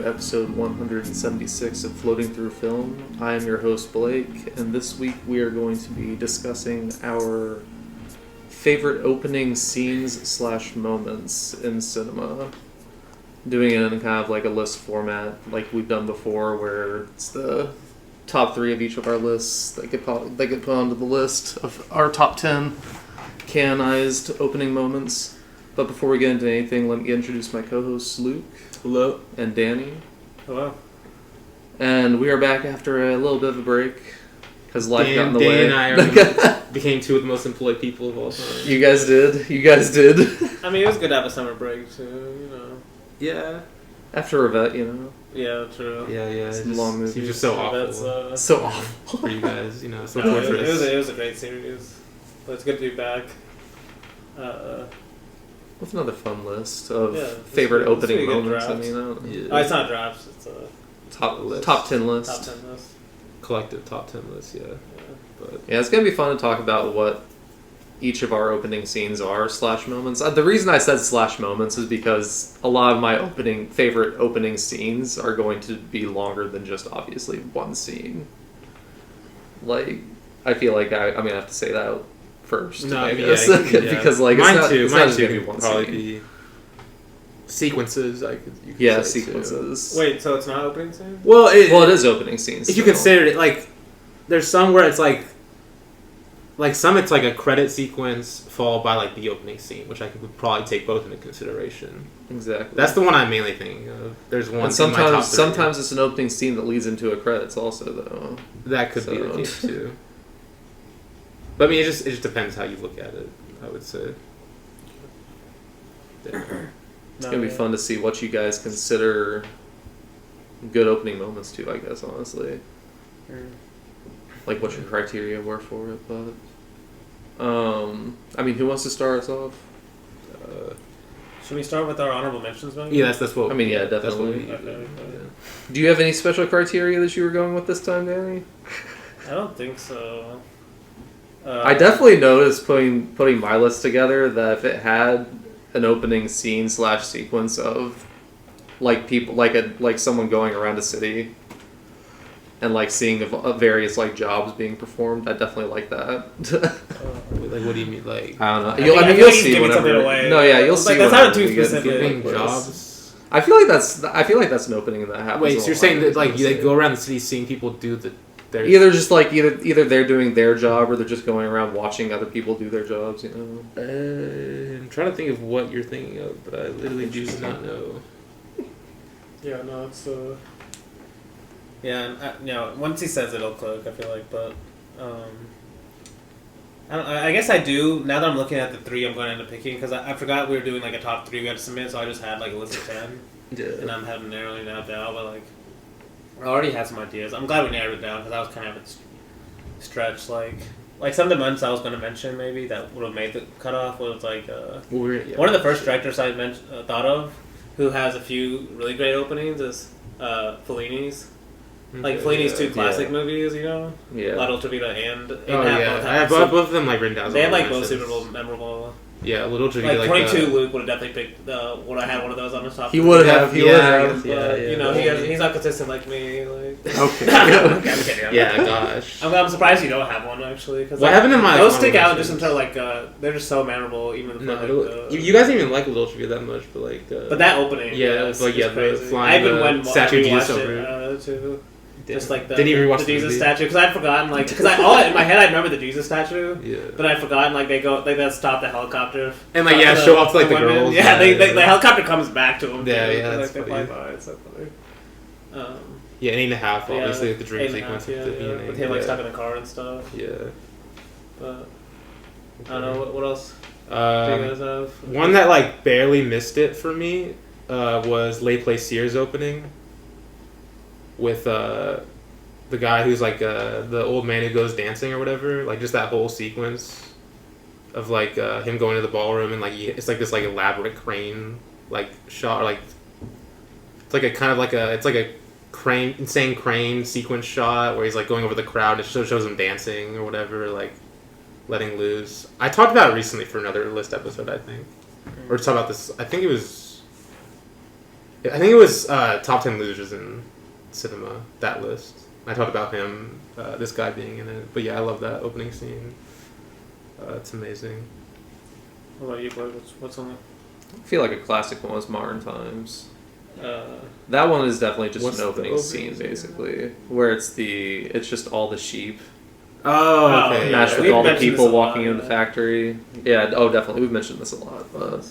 Episode 176 of Floating Through Film. I am your host Blake, and this week we are going to be discussing our favorite opening scenes / moments in cinema. Doing it in kind of like a list format like we've done before, where it's the top 3 of each of our lists that get put onto the list of our top 10 canonized opening moments. But before we get into anything, let me introduce my co-hosts Luke. Hello. And Danny. Hello. And we are back after a little bit of a break because life got in the way. Dan and I became 2 of the most employed people of all time. You guys did. I mean, it was good to have a summer break too, you know. Yeah. After a vet, you know. Yeah, true. Yeah. Some long movies. It's just so awful. That's, so awful for you guys, you know. So torturous. It was a great series. But it's good to be back. What's another fun list of favorite opening moments? I mean, it's not drafts. It's a top 10 list. Top 10 list. Collective top 10 list. Yeah. But it's gonna be fun to talk about what each of our opening scenes are / moments. The reason I said / moments is because a lot of my favorite opening scenes are going to be longer than just obviously one scene. Like, I feel like I have to say that first. No, I guess. Because like mine too would probably be sequences. You could say sequences. Too. Wait, so it's not opening scenes? Well, it is opening scenes. If you consider it, like, there's some where it's like some it's like a credit sequence followed by like the opening scene, which I would probably take both into consideration. Exactly. That's the one I'm mainly thinking of. There's one. And sometimes it's an opening scene that leads into a credits also though. That could be the case too. But I mean, it just depends how you look at it, I would say. It's going to be fun to see what you guys consider good opening moments too, I guess, honestly. Like what your criteria were for it, but... I mean, who wants to start us off? Should we start with our honorable mentions, maybe? Yeah, that's what... I mean, yeah, definitely. Okay. Do you have any special criteria that you were going with this time, Danny? I don't think so. I definitely noticed putting my list together that if it had an opening scene / sequence of like people like someone going around a city and like seeing various like jobs being performed, I definitely like that. Like, what do you mean? Like, I don't know. You'll see whenever. No, yeah, you'll see. That's not too specific. Jobs. I feel like that's an opening that happens. Wait, so you're saying that like they go around the city seeing people do either they're doing their job or they're just going around watching other people do their jobs, you know? I'm trying to think of what you're thinking of, but I literally do not know. Yeah, no, it's yeah, and once he says it, it'll click, I feel like, but I guess I do, now that I'm looking at the 3 I'm going to end up picking, because I forgot we were doing like a top 3 we had to submit, so I just had like a list of 10, and I'm having narrowing that down, but like, I already had some ideas. I'm glad we narrowed it down because I was kind of a stretch. Like some of the months I was going to mention maybe that would have made the cutoff was like one of the first directors I thought of who has a few really great openings is Fellini's. Like Fellini's 2 classic movies, you know? Yeah. La Dolce Vita and I have both of them like written down. They have like both super memorable. Yeah, a little tricky. Like 22, Luke would have definitely picked what I had one of those on his top. He would have. Yeah. You know, he's not consistent like me. Like. Okay. I'm kidding. Yeah, gosh. I'm surprised you don't have one actually. Cause, what happened in my those stick out just until like they're just so memorable. Even you guys didn't even like Little Trivia that much, but like. But that opening. Yeah, it's like crazy. the flying. I even went Statue of watched Jesus it too. Just like the movie? Jesus statue, because I'd forgotten, like, because in my head I remember the Jesus statue, but I'd forgotten, like, they stop the helicopter and like show off to like the girls. Yeah, the helicopter comes back to them. Yeah, like, that's they funny. fly by. It's so funny. 8.5, obviously, with the dream 8.5, sequence with him like stuck in the car and stuff. Yeah. But I don't know what else. Do you guys have? One that like barely missed it for me was Les Plaisirs opening with the guy who's like the old man who goes dancing or whatever. Like just that whole sequence of like him going to the ballroom and like it's like this like elaborate crane like shot, or like it's like a kind of like a insane crane sequence shot where he's like going over the crowd and it shows him dancing or whatever, like letting loose. I talked about it recently for another list episode, I think, or talk about this. I think it was top 10 losers in cinema, that list. I talked about him, this guy being in it. But yeah, I love that opening scene. It's amazing. What about you, Blake? What's on there? I feel like a classic one was Modern Times. That one is definitely just an opening scene, basically, where it's just all the sheep. Oh, okay. Matched with all the people walking into the factory. Yeah, definitely. We've mentioned this a lot, but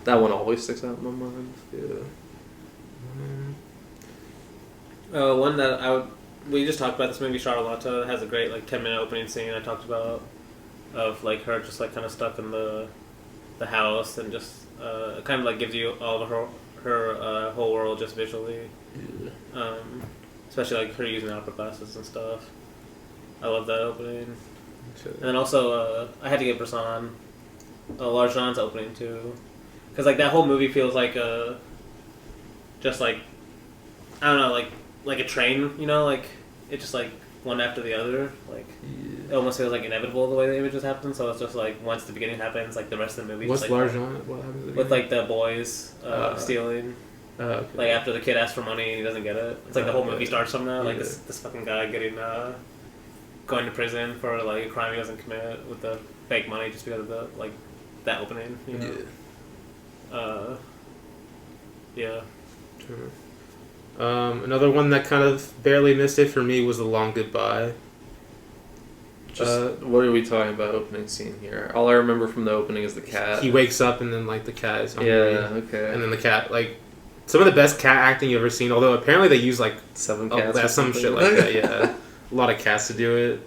that one always sticks out in my mind. Yeah. One that we just talked about, this movie Charlotte has a great like 10-minute opening scene I talked about of like her just like kind of stuck in the house and just kind of like gives you all of her whole world just visually. Yeah. Especially like her using opera classes and stuff. I love that opening. Sure. And then also I had to give Bresson Large John's opening too, because like that whole movie feels like just like I don't know, like a train, you know, like it just like one after the other, like it almost feels like inevitable the way the images happen. So it's just like once the beginning happens, like the rest of the movie. What's like, L'Argent? What happens with like the boys stealing? Okay. Like after the kid asks for money and he doesn't get it. It's like the whole movie starts from that. Like this fucking guy getting going to prison for like a crime he doesn't commit with the fake money just because of the like that opening. You know? Yeah. Sure. Another one that kind of barely missed it for me was The Long Goodbye. What are we talking about opening scene here? All I remember from the opening is the cat. He wakes up and then like the cat is hungry. Yeah, okay. And then the cat, like some of the best cat acting you've ever seen, although apparently they use like 7 cats some shit like that, yeah. A lot of cats to do it.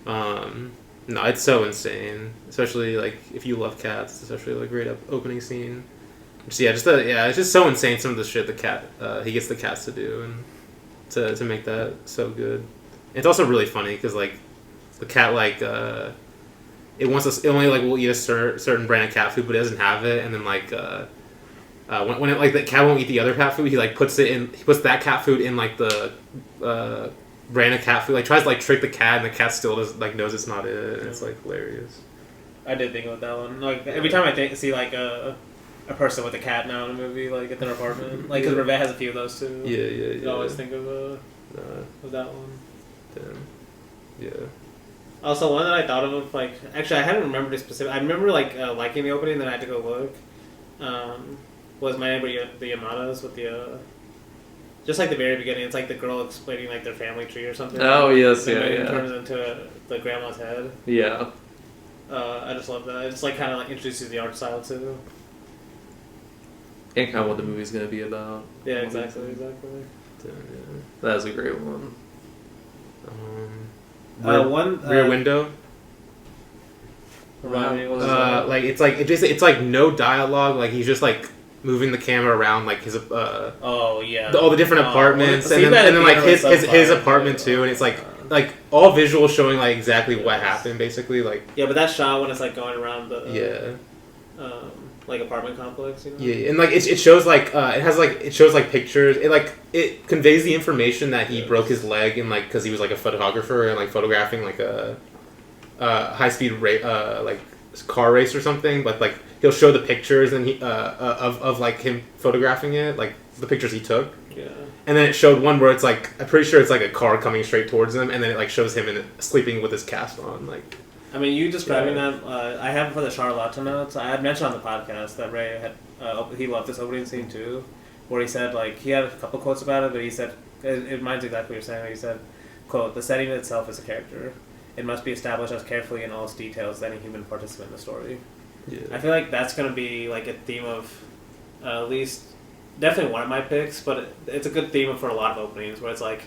No, it's so insane. Especially like if you love cats, especially like great opening scene. So yeah, it's just so insane some of the shit the cat he gets the cats to do and to make that so good. And it's also really funny because like the cat like it only like will eat a certain brand of cat food, but it doesn't have it, and then like when it like the cat won't eat the other cat food, he puts that cat food in like the brand of cat food, like tries to like trick the cat, and the cat still does like knows it's not it, and it's like hilarious. I did think about that one. Like every time I see like a person with a cat now in a movie, like at their apartment, like because Rivette has a few of those too. Yeah. I always think of that one. Damn. Yeah. Also, one that I thought of, like actually I hadn't remembered it specific. I remember like liking the opening, then I had to go look. Was My Neighbor the Yamadas with the just like the very beginning. It's like the girl explaining like their family tree or something. Oh yes, and yeah. It turns into the grandma's head. Yeah. I just love that. It just like kind of like introduces the art style too. And kind of what the movie's gonna be about. Yeah, exactly. Yeah. That was a great one. Rear Window. Like it's like no dialogue. Like he's just like moving the camera around like his all the different apartments, and then like his apartment too, and it's like all visual showing like exactly what happened basically, like but that shot when it's like going around the like apartment complex, you know? Yeah, and like it shows like it shows like pictures. It conveys the information that he broke his leg and like because he was like a photographer and like photographing like a high speed like car race or something. But like he'll show the pictures and he of like him photographing it, like the pictures he took. Yeah. And then it showed one where it's like I'm pretty sure it's like a car coming straight towards him, and then it like shows him sleeping with his cast on, like. I mean, you describing that, I have for the Charlotte notes, I had mentioned on the podcast that Ray had, he loved this opening scene too, where he said, like, he had a couple quotes about it, but he said it reminds exactly what you're saying. Like you said, quote, "The setting itself is a character. It must be established as carefully in all its details as any human participant in the story." Yeah. I feel like that's going to be like a theme of at least definitely one of my picks, but it's a good theme for a lot of openings where it's like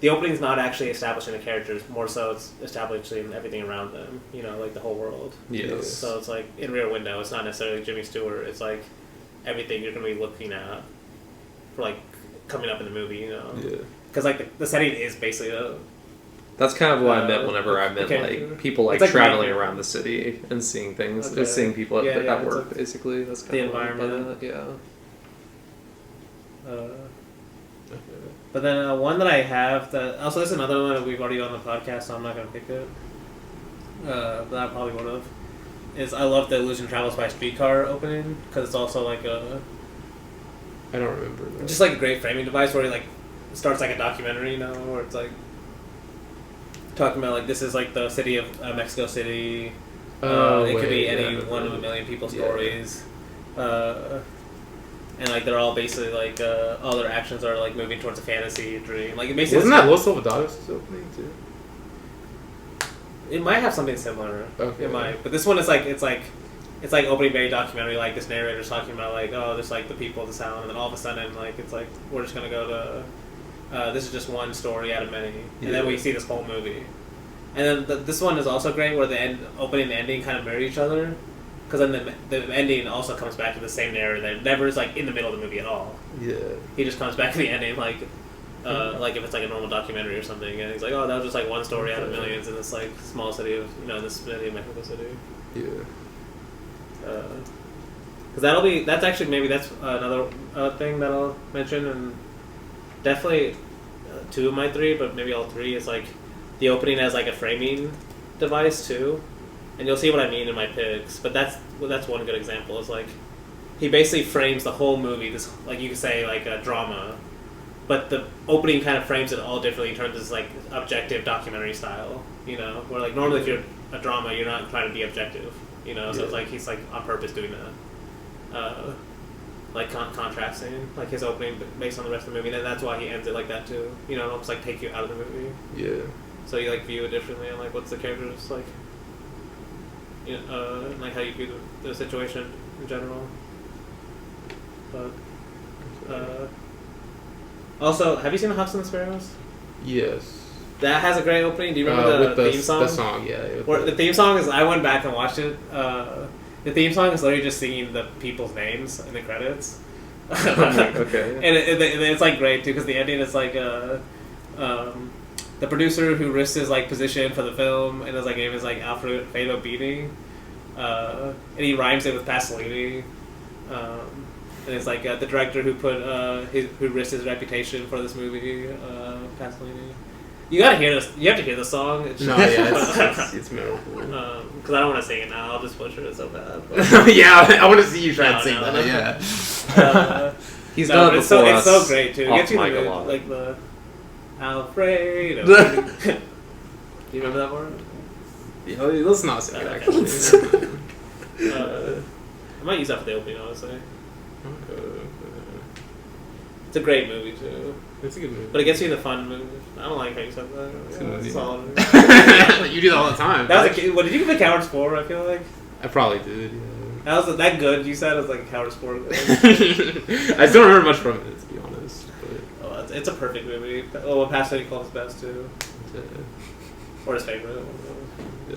the opening's not actually establishing the characters, more so it's establishing everything around them, you know, like the whole world. Yes. So it's like in Rear Window, it's not necessarily Jimmy Stewart, it's like everything you're going to be looking at for like coming up in the movie, you know. Yeah. Because like the setting is basically That's kind of what I meant whenever I meant okay. like people like It's like traveling making- around the city and seeing things, Okay. seeing people at, Yeah, yeah, at it's work. like Basically, that's kind the of what I meant by environment. that, yeah. But then one that I have that also there's another one that we've already on the podcast, so I'm not gonna pick it. But I probably would have. Is I love the Illusion Travels by Streetcar opening because it's also like a I don't remember that. just like a great framing device where it like starts like a documentary, you know, where it's like talking about like this is like the city of Mexico City. It could be any one of a million people's stories. And like they're all basically like all their actions are like moving towards a fantasy dream. Like it basically Wasn't that Los Soldados opening too? It might have something similar. Okay. It might, but this one is like it's like opening very documentary. Like this narrator's talking about like there's like the people of the town, and then all of a sudden like it's like we're just gonna go to this is just one story out of many, and then we see this whole movie. And then this one is also great where the opening and ending kind of mirror each other. Because then the ending also comes back to the same narrator that never is like in the middle of the movie at all. Yeah. He just comes back to the ending like if it's like a normal documentary or something, and he's like, oh, that was just like one story out of millions in this like small city of this city of Mexico City. Yeah. Because that's actually maybe that's another thing that I'll mention, and definitely two of my three, but maybe all three is like the opening as like a framing device too. And you'll see what I mean in my picks, but that's one good example. Is like he basically frames the whole movie, this like you could say like a drama, but the opening kind of frames it all differently in terms of this, like objective documentary style. You know, where like normally if you're a drama, you're not trying to be objective. You know, so it's like he's like on purpose doing that, like contrasting like his opening based on the rest of the movie. And that's why he ends it like that too. You know, almost like take you out of the movie. Yeah. So you like view it differently, and like what's the character's like. Like how you view the situation in general. But also, have you seen The Hawks and the Sparrows? Yes. That has a great opening. Do you remember the theme song? The song, yeah. The theme song is. I went back and watched it. The theme song is literally just singing the people's names in the credits. Okay. And it's like great too because the ending is like the producer who risked his like position for the film and his like name is like Alfredo Beatty, and he rhymes it with Pasolini, and it's like the director who put who risked his reputation for this movie, Pasolini. You gotta hear this. You have to hear the song. It's it's memorable. Because I don't want to sing it now. I'll just butcher it so bad. Yeah, I want to see you try and sing that. Yeah. He's done it it's before. it's so great too. It Off gets you mic a the lot. like the Alfredo. Do you remember that part? Yeah, let's not sing it Okay. actually. I might use that for the opening, honestly. It's a great movie too, It's a good movie. but it gets you in the fun mood. I don't like how you said that. It's a Yeah, good movie. it's solid. You do that all the time. That was what did you give the Cowards 4? I feel like I probably did. Yeah. that was that good. You said it was like a Cowards 4. I still don't remember much from it, to be honest. But Oh, it's a perfect movie. Oh, what Pasolini calls his best too, or his favorite. yeah.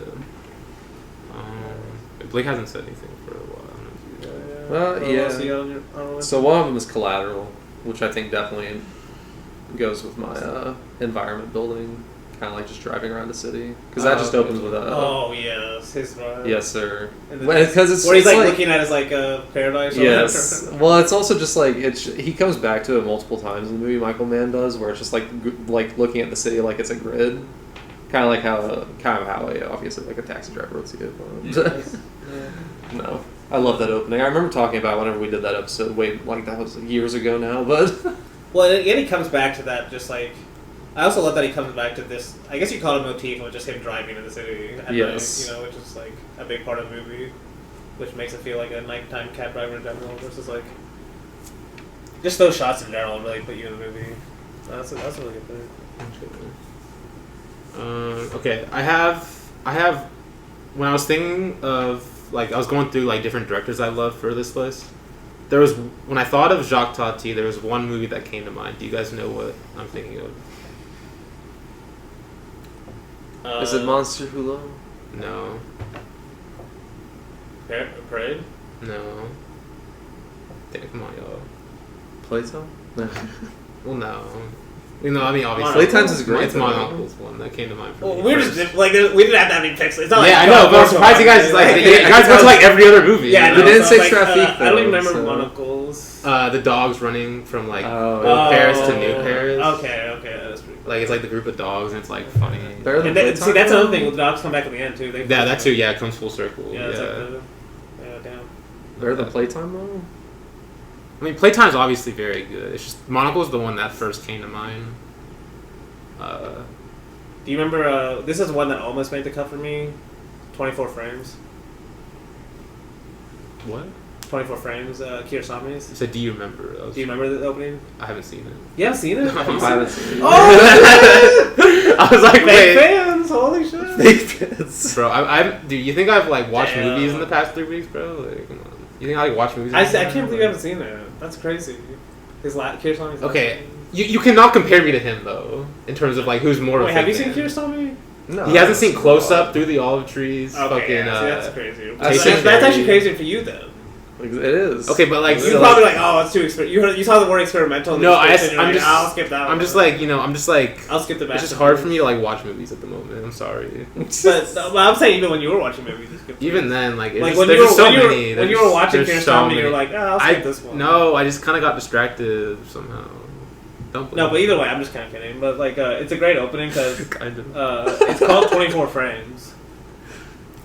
Blake hasn't said anything for a while. I don't know if you- Well, What yeah. else you got on your list? So one of them is Collateral, which I think definitely goes with my environment building, kind of like just driving around the city, because that just opens with a Oh yes, his drive. yes sir, And then because it's where he's it's like looking at his like paradise. or yes. whatever. Well, it's also just like he comes back to it multiple times in the movie. Michael Mann does, where it's just like looking at the city like it's a grid, kind of how obviously like a taxi driver would see it. Yes. Yeah. No, I love that opening. I remember talking about whenever we did that episode. That was years ago now, but Well, and he comes back to that. Just like I also love that he comes back to this. I guess you call it a motif of just him driving in the city at Yes. night, which is like a big part of the movie, which makes it feel like a nighttime cab driver in general versus like just those shots in general really put you in the movie. That's a really good thing. Okay, I have. When I was thinking of I was going through different directors I love for this list. There was when I thought of Jacques Tati, there was one movie that came to mind. Do you guys know what I'm thinking of? Is it Monster Hula? No. Parade? No. Damn, come on, y'all. Playtime? No. Well, no. I mean, obviously. Playtime's is great. It's my uncle's one that came to mind for me. We just we didn't have that many picks. It's not I know, but I'm surprised you guys you guys go to every other movie. Yeah, you didn't say Traffic. I don't even remember Monocles. The dogs running from old Paris to New Paris. Okay, that's pretty cool. It's the group of dogs, and it's funny. Better than Playtime. See, that's another thing. The dogs come back at the end too. That too. Yeah, it comes full circle. Yeah, it's damn. Better than Playtime though. I mean, Playtime's obviously very good. It's just Monocle's the one that first came to mind. Do you remember? This is one that almost made the cut for me. 24 frames. What? 24 frames. Kirasami's. So do you remember? Do you remember the opening? I haven't seen it. You haven't seen it? I haven't seen it. Oh! I was like, fake wait. fans! Holy shit! Fake fans. Bro, do you think I've watched Damn. movies in the past 3 weeks, bro? Come on. You think I watch movies? I can't believe you haven't seen it. That's crazy. Kirasami's. Okay. You cannot compare me to him though, in terms of who's more. Wait, have you seen Kirasami? No. He hasn't seen Close Up Through the Olive Trees. Okay, fucking. yeah, that's crazy. Tasting That's actually Cherry. crazy for you then. It is. Okay, but You're probably oh, it's too you saw the word experimental. No, I'm just. I'll skip that one. I'm just I'll skip the back. It's just hard for me to watch movies at the moment. I'm sorry. But I'm saying even when you were watching movies, you skipped Even then, when there's you just were so many. when you were watching There's so Kirasami, many. you're I'll skip this one. No, I just kind of got distracted somehow. Don't blame No, but me. either way, I'm just kind of kidding. But it's a great opening because Kind of. it's called 24 frames,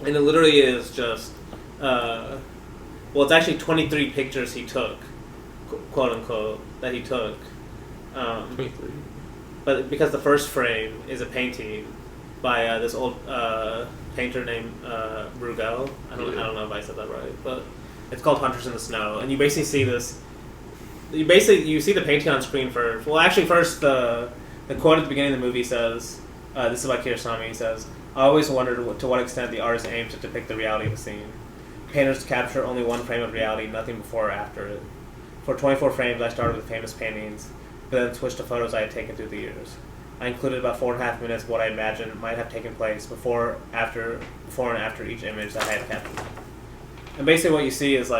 and it literally is just it's actually 23 pictures he took, quote unquote, that he took. 23. But because the first frame is a painting by this old painter named Bruegel. I don't know if I said that right, but it's called Hunters in the Snow, and you basically see this. You see the painting on screen first. Well, actually, first the quote at the beginning of the movie says, "This is about Kirasami." He says, "I always wondered to what extent the artist aims to depict the reality of a scene. Painters capture only one frame of reality, nothing before or after it. For 24 frames, I started with famous paintings, but then switched to photos I had taken through the years. I included about 4.5 minutes of what I imagined might have taken place before and after each image that I had captured." And basically, what you see is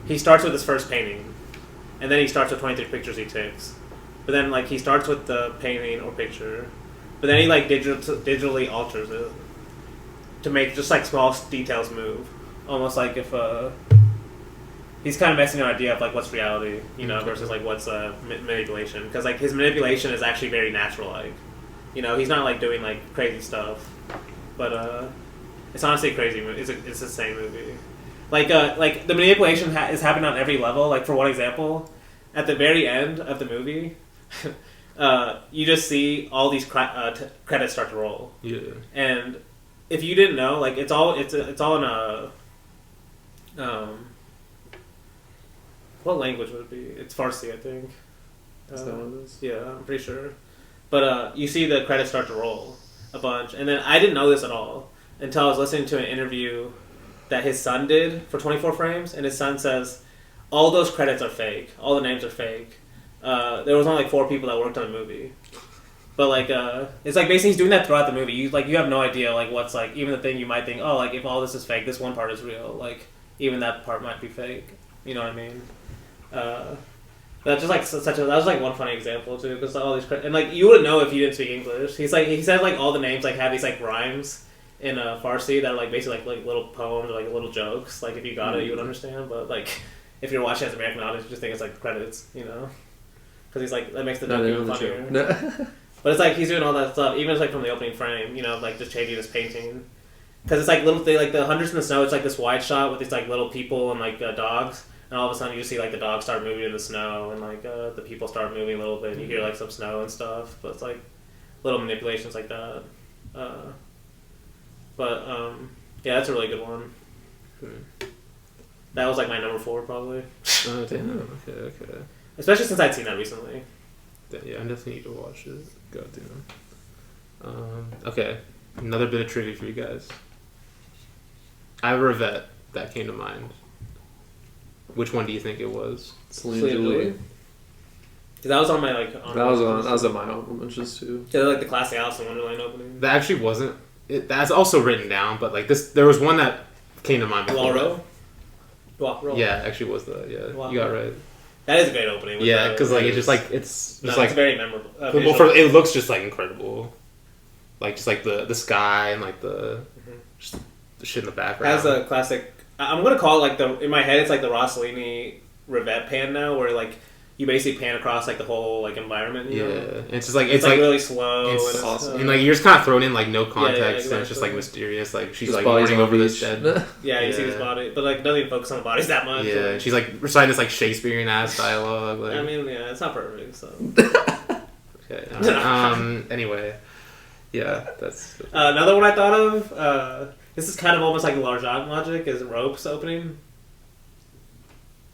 he starts with his first painting. And then he starts with 23 pictures he takes. But then, he starts with the painting or picture. But then he, digitally alters it to make just, small details move. Almost like if, he's kind of messing an idea of, what's reality, versus, what's manipulation. Because, his manipulation is actually very natural-like. He's not, doing, crazy stuff. But, it's honestly a crazy movie. It's the same movie. The manipulation is happening on every level. For one example, at the very end of the movie, you just see all these credits start to roll. Yeah. And if you didn't know, it's all in a what language would it be? It's Farsi, I think. Is that what it is? Yeah, I'm pretty sure. But you see the credits start to roll a bunch, and then I didn't know this at all until I was listening to an interview that his son did for 24 frames, and his son says all those credits are fake, all the names are fake. There was only 4 people that worked on the movie, but it's basically he's doing that throughout the movie. You have no idea what's even the thing you might think, oh, if all this is fake, this one part is real. Even that part might be fake. You know what I mean? That's just that was one funny example too, because all these and you wouldn't know if you didn't speak English. He said all the names have these rhymes in Farsi that are basically little poems or little jokes. If you got it, you would understand. But if you're watching as an American audience, you just think it's credits, because he's that makes the joke even funnier. No. But it's he's doing all that stuff, even from the opening frame, just changing his painting, because it's little thing the Hunters in the Snow. It's this wide shot with these little people and dogs, and all of a sudden you see the dogs start moving in the snow, and the people start moving a little bit, and you hear some snow and stuff. But it's little manipulations like that. Yeah, that's a really good one. That was my number 4 probably. Oh damn. Okay. Especially since I'd seen that recently. Yeah, I definitely need to watch it. Goddamn. Okay, another bit of trivia for you guys. I have a Revette that came to mind. Which one do you think it was? Celine Julie. That was on my That was on my honorable mentions too. Yeah, like the classic Alice in Wonderland opening. That actually wasn't. That's also written down, but like this, there was one that came to mind. Laurel. Yeah, actually was the you got it right. That is a great opening. Yeah, because like it's just like it's very memorable. It looks just like incredible, like just like the sky and like the shit in the background. Has a classic. I'm gonna call it like in my head it's like the Rossellini Revette pan now, where like you basically pan across like the whole like environment. You know? It's just like it's like really slow. It's awesome. And like you're just kind of thrown in like no context, and it's just like mysterious. Like she's like running over this dead. You see this body, but like it doesn't even focus on the bodies that much. Yeah, she's like reciting this like Shakespearean ass dialogue. Like, I mean, yeah, it's not perfect. So okay. Anyway, yeah, that's another one I thought of. This is kind of almost like Largent logic. Is Ropes opening?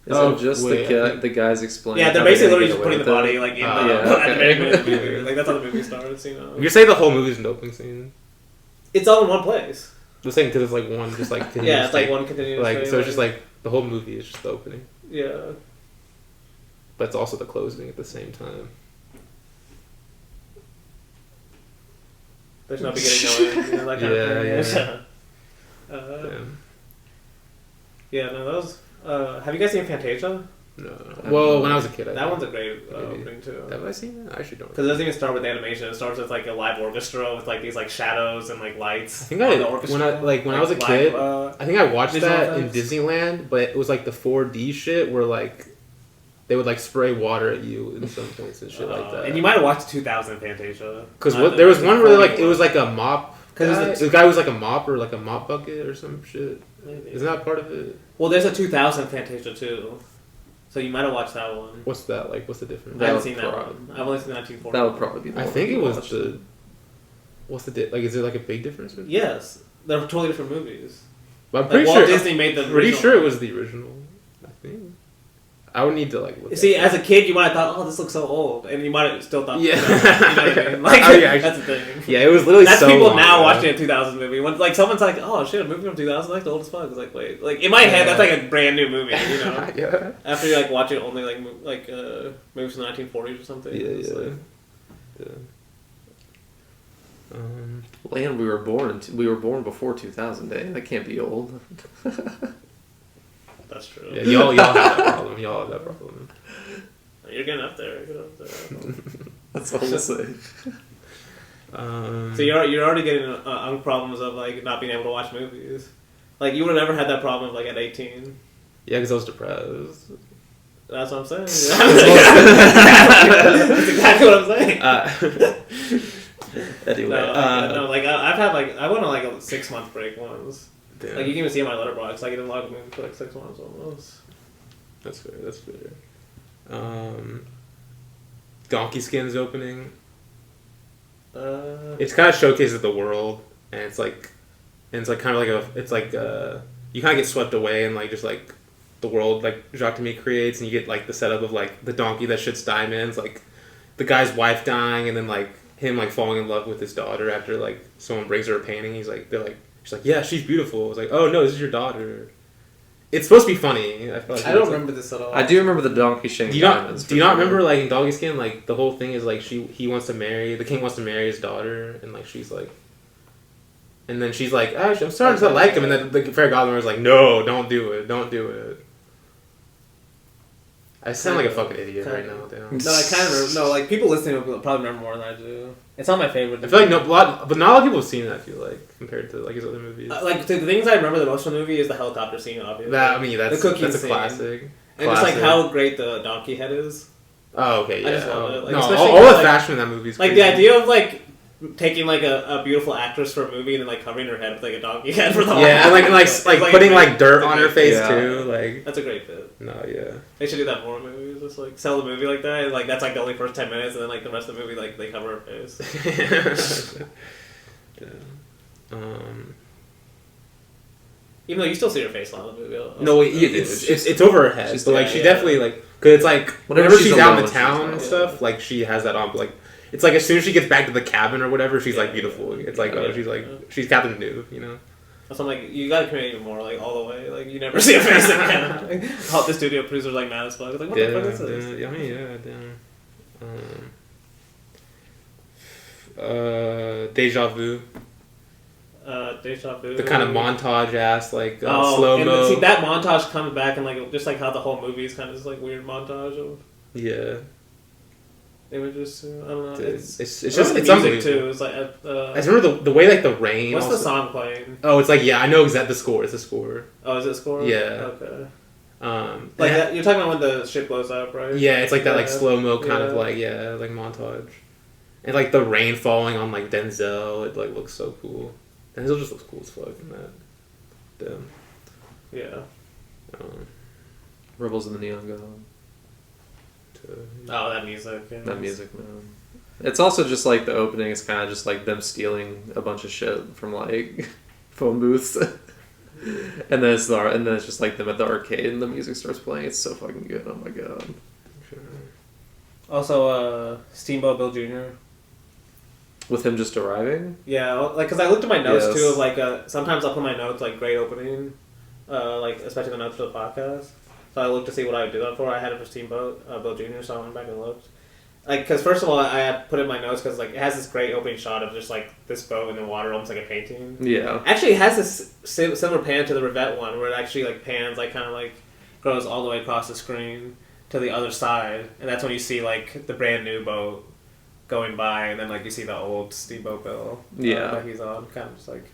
Is it just the guys explaining? Yeah, they're basically literally just putting the body like in at the beginning of the movie. Like that's how the movie starts. You know. You say the whole movie's an opening scene. It's all in one place. The same because it's like one, just like yeah, it's like one continuous. Like so, it's just like the whole movie is just the opening. Yeah. But it's also the closing at the same time. There's no beginning, no end. You know, that kind of thing. Yeah, no, those. Have you guys seen Fantasia? No. Well, when I was a kid, that one's a great opening too. Have I seen it? I actually don't. Because it doesn't even start with animation. It starts with like a live orchestra with like these like shadows and like lights. I think when I was a kid, I think I watched that in Disneyland, but it was like the 4D shit where like they would like spray water at you in some points and shit like that. And you might have watched 2000 Fantasia. Because there was one where like it was like a mop. Because the guy was like a mop or like a mop bucket or some shit. Maybe. Isn't that part of it? Well, there's a 2000 Fantasia too. So you might have watched that one. What's that like? What's the difference? I haven't seen that one. I've only seen 1940. That would probably be the one. I think it was the... What's the... Like, is there like a big difference? Yes. They're totally different movies. But I'm pretty sure... Walt Disney made the original. Pretty sure it was the original. I think. I would need to like look see, as a kid, you might have thought, "Oh, this looks so old," and you might have still thought, "Yeah." You know what I mean? Like, that's the thing. Yeah, it was literally. That's so people long now ago. watching a 2000 movie. When like someone's like, "Oh shit, a movie from 2000, like the old as fuck." It's like, wait, like in my head, that's like a brand new movie. You know? Yeah. After you like watch it only like movies from the 1940s or something. Yeah. Land we were born before 2000 day. That can't be old. That's true. Yeah, y'all have that problem. Y'all have that problem. You're getting up there. That's all we'll say. So you're already getting problems of like not being able to watch movies. Like you would have never had that problem like at 18. Yeah, because I was depressed. That's what I'm saying. That's exactly what I'm saying. Anyway, no, like I've had like I went on like a 6-month break once. Damn. Like you can even see in my letterbox, like I didn't log a movie for like 6 months almost. That's fair. Donkey Skin's opening. It's kind of showcases the world, and it's like kind of like you kind of get swept away in like just like the world like Jacques Demy creates, and you get like the setup of like the donkey that shits diamonds, like the guy's wife dying, and then like him like falling in love with his daughter after like someone brings her a painting. She's like, yeah, she's beautiful. It's like, oh no, this is your daughter. It's supposed to be funny. I don't remember this at all. I do remember the donkey shitting diamonds. Do you not remember like in Doggy Skin, like the whole thing is like the king wants to marry his daughter, and like she's like, and then she's like, oh, I'm starting to like him, and then the fairy godmother is like, no, don't do it. I sound like a fucking idiot right now. Damn. No, I kind of remember. No, like people listening will probably remember more than I do. It's not my favorite. I feel like but not a lot of people have seen it. I feel like compared to like his other movies. Like the things I remember the most from the movie is the helicopter scene, obviously. That's the cooking that's a scene. classic. And just like how great the donkey head is. Oh, okay, yeah. I just love it. Like, no, especially all the like, fashion in that movie is like crazy. the idea of like taking like a beautiful actress for a movie and then like covering her head with like a donkey head for the whole and like putting like dirt on her face yeah. too. Like that's a great fit. No, yeah. They should do that more in movies. Just like sell the movie like that. And, like that's like the only first 10 minutes, and then like the rest of the movie like they cover her face. Yeah. Even though you still see her face a lot in the movie. No, it's over her head. But like she definitely like because it's like whenever she's out in the town and stuff, like she has that on. But like it's like as soon as she gets back to the cabin or whatever, she's like beautiful. It's like she's Captain New, you know. So I'm like, you gotta create even more, like all the way. Like you never see a face again. Like, all the studio producers like mad as fuck. Like what the fuck is this? Yeah, I mean, Deja Vu. Deja Vu. The kind of montage ass like slow mo. See that montage comes back and like just like how the whole movie is kind of this like weird montage of images. I don't know. It's just it's music too. It's like I just remember the way like the rain. What's the song playing? Oh, it's like I know exactly the score. It's the score. Oh, is it score? Yeah. Okay. Like that, you're talking about when the ship blows up, right? Yeah, it's like that like slow mo kind of like like montage, and like the rain falling on like Denzel. It like looks so cool. Denzel just looks cool as fuck in that. Damn. Yeah. Rebels in the Neon God. Oh, that music. Yeah. That music, man. It's also just like the opening is kind of just like them stealing a bunch of shit from like phone booths, and then it's just like them at the arcade and the music starts playing. It's so fucking good. Oh my god. Also, Steamboat Bill Jr. With him just arriving. Yeah, like because I looked at my notes too of like sometimes I'll put my notes like great opening, like especially the notes for the podcast. So I looked to see what I would do that for. I had it for Steamboat Bill Jr. So I went back and looked. Like, because first of all, I had put in my notes because like it has this great opening shot of just like this boat in the water, almost like a painting. Yeah. Actually, it has this similar pan to the Revette one, where it actually like pans like kind of like goes all the way across the screen to the other side, and that's when you see like the brand new boat going by, and then like you see the old Steamboat Bill. That he's on, kind of just like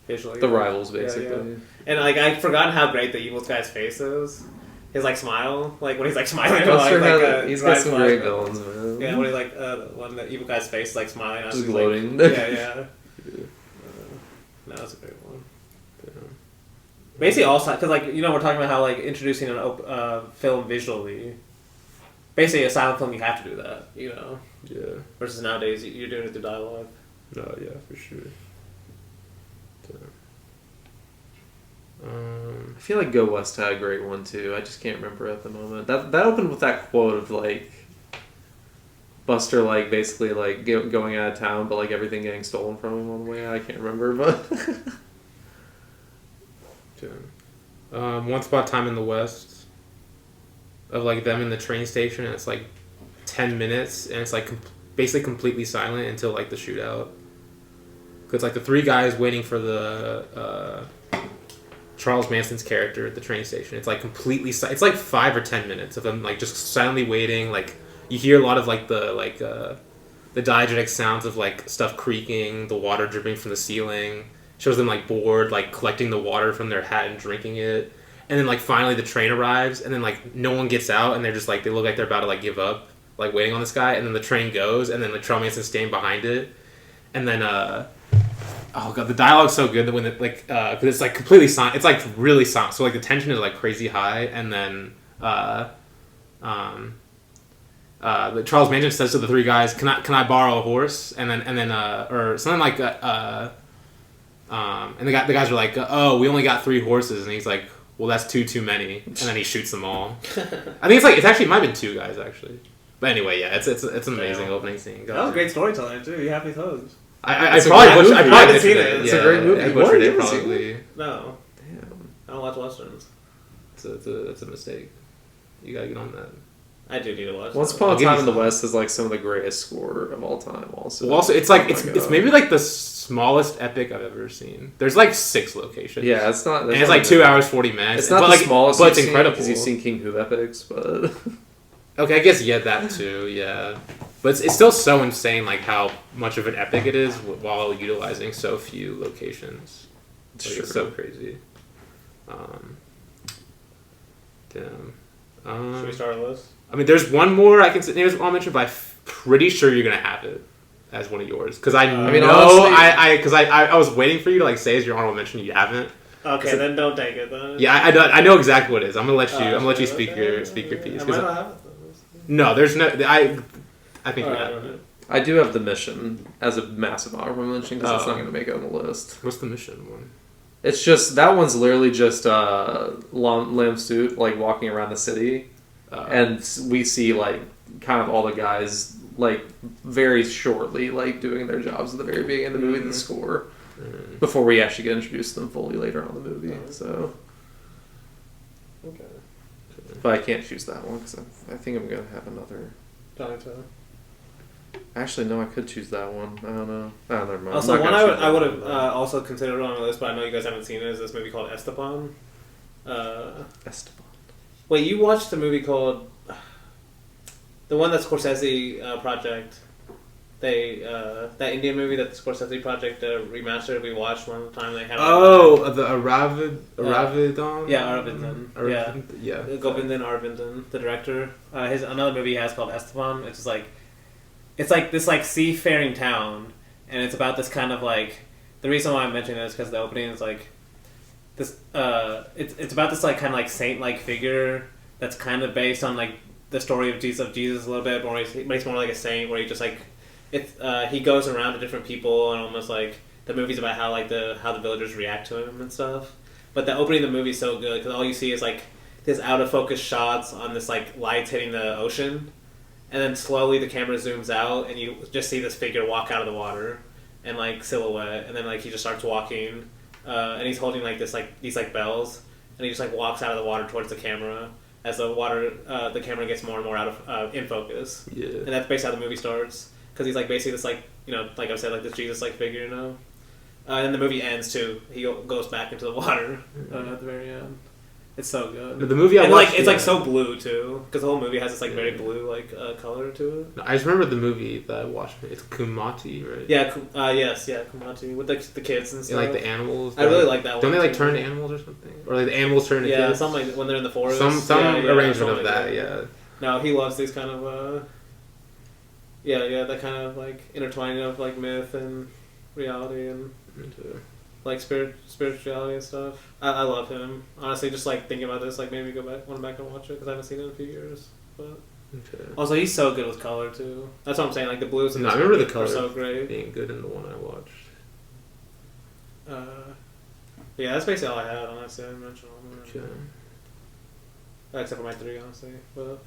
visually. The rivals, basically. Yeah. And like I forgot how great the evil guy's face is. His like smile, like when he's like smiling. He's got some great villains, man. Yeah, when he like when the evil guy's face is like smiling, just gloating. Like, yeah. No, that's a great one. Yeah. Basically, all because like we're talking about how like introducing a film visually. Basically, a silent film you have to do that, Yeah. Versus nowadays, you're doing it through dialogue. No, yeah, for sure. I feel like Go West had a great one too. I just can't remember at the moment. That opened with that quote of like Buster like basically like going out of town, but like everything getting stolen from him on the way out. I can't remember, but Once Upon a Time in the West, of like them in the train station, and it's like 10 minutes, and it's like basically completely silent until like the shootout. Cause like the three guys waiting for the Charles Manson's character at the train station. It's like completely it's like 5 or 10 minutes of them like just silently waiting. Like you hear a lot of like the diegetic sounds of like stuff creaking, the water dripping from the ceiling. Shows them like bored, like collecting the water from their hat and drinking it. And then like finally the train arrives, and then like no one gets out, and they're just like they look like they're about to like give up, like waiting on this guy. And then the train goes, and then like Charles Manson's staying behind it, and then oh god, the dialogue's so good that when it like because it's like completely silent, it's like really silent, so like the tension is like crazy high, and then Charles Manson says to the three guys, "Can I borrow a horse?" And then or something like that. And the guys are like, "Oh, we only got 3 horses," and he's like, "Well, that's too many," and then he shoots them all. I think it might have been 2 guys actually, but anyway, yeah, it's an amazing opening scene. That was great storytelling too. You have me toes. I probably haven't seen it. It's a great movie. I butchered it probably. No. Damn. I don't watch westerns. It's a mistake. You gotta get on that. I do need to watch. Once Upon a Time in the West is like some of the greatest score of all time. Also, well, also it's like it's maybe like the smallest epic I've ever seen. There's like 6 locations. Yeah, it's not. And it's like 2 hours 40 minutes. It's not the like, smallest, but it's incredible because you've seen King Who epics, but okay, I guess that too. Yeah, but it's still so insane, like how much of an epic it is while utilizing so few locations. Like, it's so crazy. Damn. Should we start a list? I mean, there's one more I can I'll mention, but I'm pretty sure you're gonna have it as one of yours because I was waiting for you to like say as your honorable mention. You haven't. Okay, then don't take it. Then. Yeah, I know exactly what it is. I'm gonna let you speak your piece. I might not have it. No, there's no. I think you have it. I do have The Mission as a massive honorable mention because it's not going to make it on the list. What's the Mission one? It's just that one's literally just limb suit like walking around the city, and we see like kind of all the guys like very shortly like doing their jobs at the very beginning of the movie, the score, before we actually get introduced to them fully later on in the movie. So, Okay. but I can't choose that one because I think I'm gonna have another. Actually, no, I could choose that one. I don't know. Oh, never mind. Also, one I would have also considered on my list, but I know you guys haven't seen it. Is this movie called Esteban? Esteban. Wait, you watched the movie called the one that Scorsese project? That Indian movie that the Scorsese project remastered. We watched one time. They had the Aravidan. Yeah, Aravindan. Yeah. Govindan Aravindan, the director. His another movie he has called Esteban. It's just like it's like this like seafaring town, and it's about this kind of like the reason why I'm mentioning this because the opening is like this. It's about this like kind of like saint like figure that's kind of based on like the story of Jesus a little bit, but he's more like a saint where he just like he goes around to different people and almost like the movie's about how like how the villagers react to him and stuff. But the opening of the movie is so good because all you see is like this out of focus shots on this like lights hitting the ocean, and then slowly the camera zooms out and you just see this figure walk out of the water and like silhouette, and then like he just starts walking, and he's holding like this like these like bells, and he just like walks out of the water towards the camera as the camera gets more and more out of in focus. Yeah. And that's basically how the movie starts because he's like basically this like like I said like this Jesus like figure and then the movie ends too. He goes back into the water at the very end. It's so good. The movie I watched, like it's like so blue too because the whole movie has this like very blue like color to it. I just remember the movie that I watched. It's Kumati, right? Yeah, Kumati with the kids and stuff. And like the animals. I really like that one. Don't they like turn to animals or something? Or like the animals turn to kids? Yeah, something like when they're in the forest. Some arrangement of that, yeah. No, he loves these kind of that kind of like intertwining of like myth and reality and like spirituality and stuff. I love him. Honestly, just like thinking about this, like made me want to back and watch it because I haven't seen it in a few years. But also, he's so good with color too. That's what I'm saying. Like the blues and I remember the color are so great. Being good in the one I watched. Yeah, that's basically all I had. Honestly, I didn't mention all of them. Except for my 3, honestly. But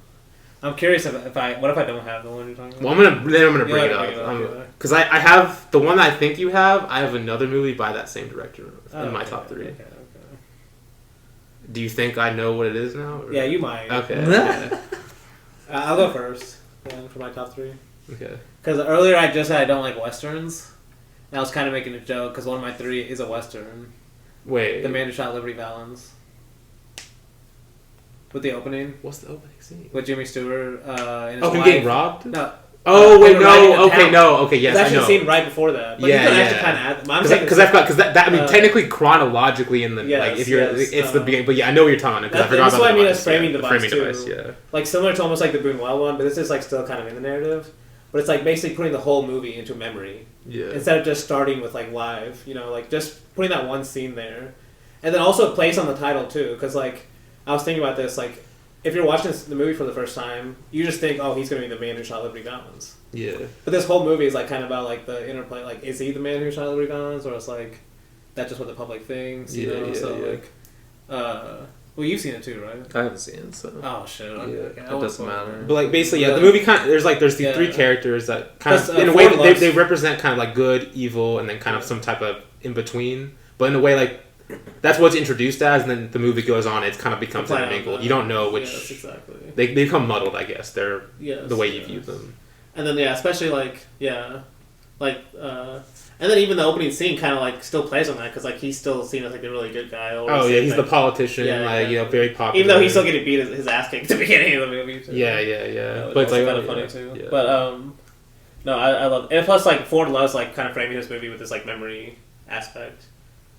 I'm curious what if I don't have the one you're talking about. Well, I'm gonna bring it up because I have the one I think you have. I have another movie by that same director in my top 3. Okay. Do you think I know what it is now? Or? Yeah, you might. Okay. Yeah. I'll go first for my top 3. Okay. Because earlier I just said I don't like westerns. And I was kind of making a joke because one of my 3 is a western. Wait. The Man Who Shot Liberty Valance. With the opening. What's the opening scene? With Jimmy Stewart and his him wife. getting robbed? No. Oh wait, no. Okay, no. Okay, yes, There's I know. actually a scene right before that. But you can actually kind of add. Because I forgot. Because I mean, technically, chronologically, in the like, if you're, it's the beginning. But yeah, I know what you're talking about. Because I forgot about what I mean as framing device too. Device, yeah. Like similar to almost like the Buñuel one, but this is like still kind of in the narrative. But it's like basically putting the whole movie into memory. Yeah. Instead of just starting with like live, like just putting that one scene there, and then also it plays on the title too. Because like I was thinking about this, like if you're watching the movie for the first time, you just think, oh, he's going to be the man who shot Liberty Valance. Yeah. But this whole movie is like kind of about like the interplay. Like, is he the man who shot Liberty Valance, or is like that's just what the public thinks? You know? So like, well, you've seen it too, right? I haven't seen it, so. Oh shit! Okay. It doesn't matter. But like basically, the movie kind of there's these 3 characters that kind of in a way they represent kind of like good, evil, and then kind of some type of in between. But in a way, like that's what's introduced as, and then the movie goes on. It kind of becomes intermingled. You don't know which. Yes, exactly. They become muddled, I guess. They're the way you view them. And then especially and then even the opening scene kind of like still plays on that because like he's still seen as like a really good guy. He's the politician, very popular. Even though he's still getting beat his ass kicked at the beginning of the movie. Too. Yeah. But it's like kind of funny too. Yeah. But no, I love it. And plus like Ford loves like kind of framing his movie with this like memory aspect.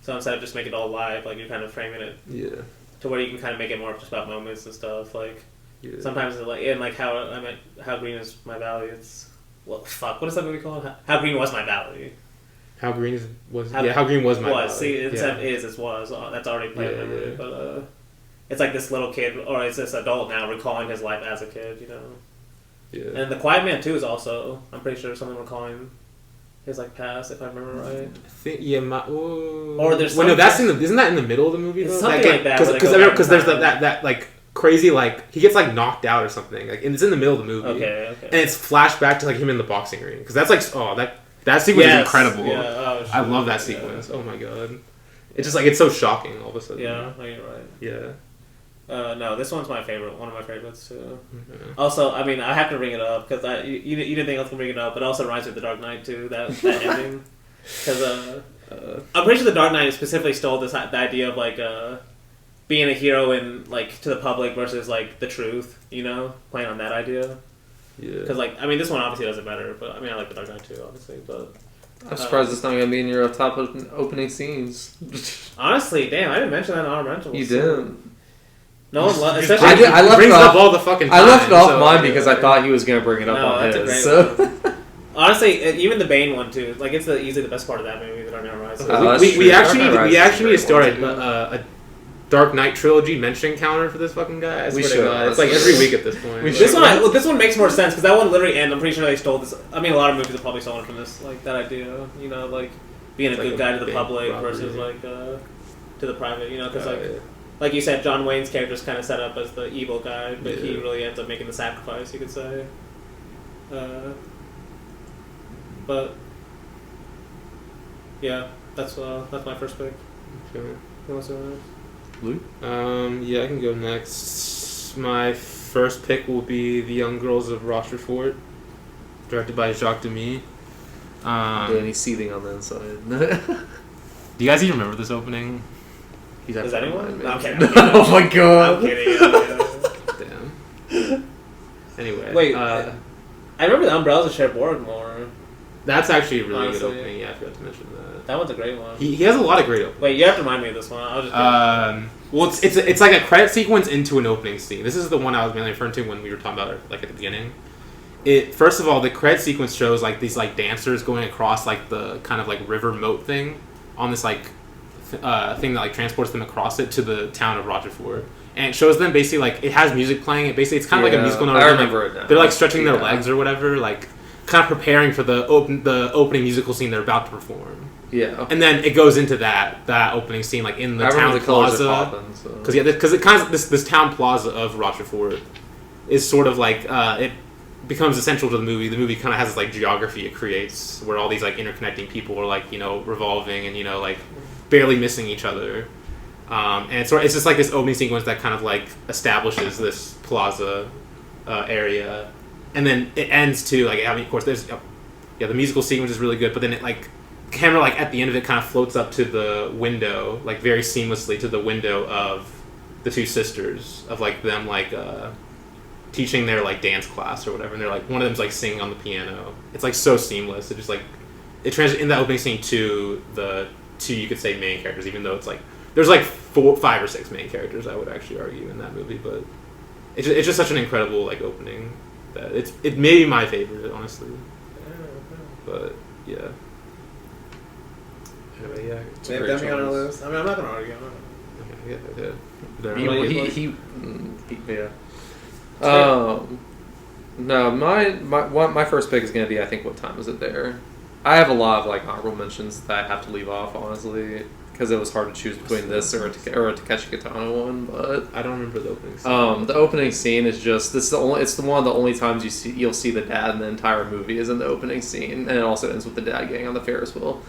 So instead of just making it all live, like you're kind of framing it to where you can kind of make it more just about moments and stuff. Like sometimes it's like and like how green is my valley. It's what is that movie called? How green was my valley? How green was my valley. See, instead it's was. That's already played memory. But it's like this little kid, or it's this adult now recalling his life as a kid. Yeah. And The Quiet Man too is also. I'm pretty sure someone recalling his like past, if I remember right. Or there's no, that's isn't that in the middle of the movie? It's something like that. Because there's that like crazy like he gets like knocked out or something. Like and it's in the middle of the movie. Okay. And it's flashback to like him in the boxing ring because that's like that sequence is incredible. Yeah. Oh, I love that sequence. Yeah. Oh my god. It's just like it's so shocking all of a sudden. Yeah, no, you're right. Yeah. No, this one's my favorite. One of my favorites too. Mm-hmm. Also, I mean, I have to bring it up because you didn't think I was gonna bring it up, but it also reminds me of The Dark Knight too. That ending, because I'm pretty sure The Dark Knight specifically stole the idea of like being a hero and like to the public versus like the truth. You know, playing on that idea. Yeah. Because like I mean, this one obviously does it better, but I mean, I like The Dark Knight too, obviously, but. I'm surprised it's not going to be in your top opening scenes. Honestly, damn, I didn't mention that in Honorable Mentions. You didn't. No one loves. I left it off all the fucking time. I left it off mine because I thought he was going to bring it up on his. So. Honestly, even the Bane one too. Like it's easily the best part of that movie, The Dark Knight Rises. We actually need to start a Dark Knight trilogy mention counter for this fucking guy. I swear to God. It's like every week at this point. This one makes more sense because that one literally ends. I'm pretty sure they stole this. I mean, a lot of movies have probably stolen from this, like that idea. You know, like being a good guy to the public versus like to the private. You know, because like you said, John Wayne's character is kind of set up as the evil guy, but he really ends up making the sacrifice. You could say. But yeah, that's my first pick. Okay. Who wants to go next? Luke? Yeah, I can go next. My first pick will be The Young Girls of Rochefort, directed by Jacques Demy. He's seething on the inside. Do you guys even remember this opening? Is anyone? No, I'm kidding. Oh my god. I'm kidding. Damn. Anyway. Wait, I remember the Umbrellas of Cherbourg more. That's actually a really good opening. Yeah, I forgot to mention that. That one's a great one. He has a lot of great openings. Wait, you have to remind me of this one. I was just well, it's like a credit sequence into an opening scene. This is the one I was mainly referring to when we were talking about it, like at the beginning. First of all, the credit sequence shows like these like dancers going across like the kind of like river moat thing on this like thing that like transports them across it to the town of Rochefort. And it shows them basically like it has music playing. It's kind of like a musical number. I remember it now. They're like stretching their legs or whatever, like kind of preparing for the opening musical scene they're about to perform. Yeah, and then it goes into that opening scene, like in the town plaza. Because it kind of this town plaza of Rochefort is sort of like it becomes essential to the movie. The movie kind of has this like geography it creates where all these like interconnecting people are like revolving and like barely missing each other. And it's just like this opening sequence that kind of like establishes this plaza area, and then it ends too. Like I mean, of course, there's the musical sequence is really good, but then it like. Camera like at the end of it kind of floats up to the window, like very seamlessly to the window of the two sisters of like them like teaching their like dance class or whatever, and they're like one of them's like singing on the piano. It's like so seamless. It just like it translates in that opening scene to the two you could say main characters, even though it's like there's like 5 or 6 main characters I would actually argue in that movie, but it's just such an incredible like opening that it may be my favorite honestly, but yeah. Anyway, yeah, they've got me on a list. I mean, I'm not gonna argue. No, my first pick is gonna be I think What Time Was It There. I have a lot of like honorable mentions that I have to leave off honestly because it was hard to choose between this or a Takeshi Kitano one, but I don't remember the opening scene. The opening scene is just it's one of the only times you'll see the dad in the entire movie is in the opening scene, and it also ends with the dad getting on the Ferris wheel.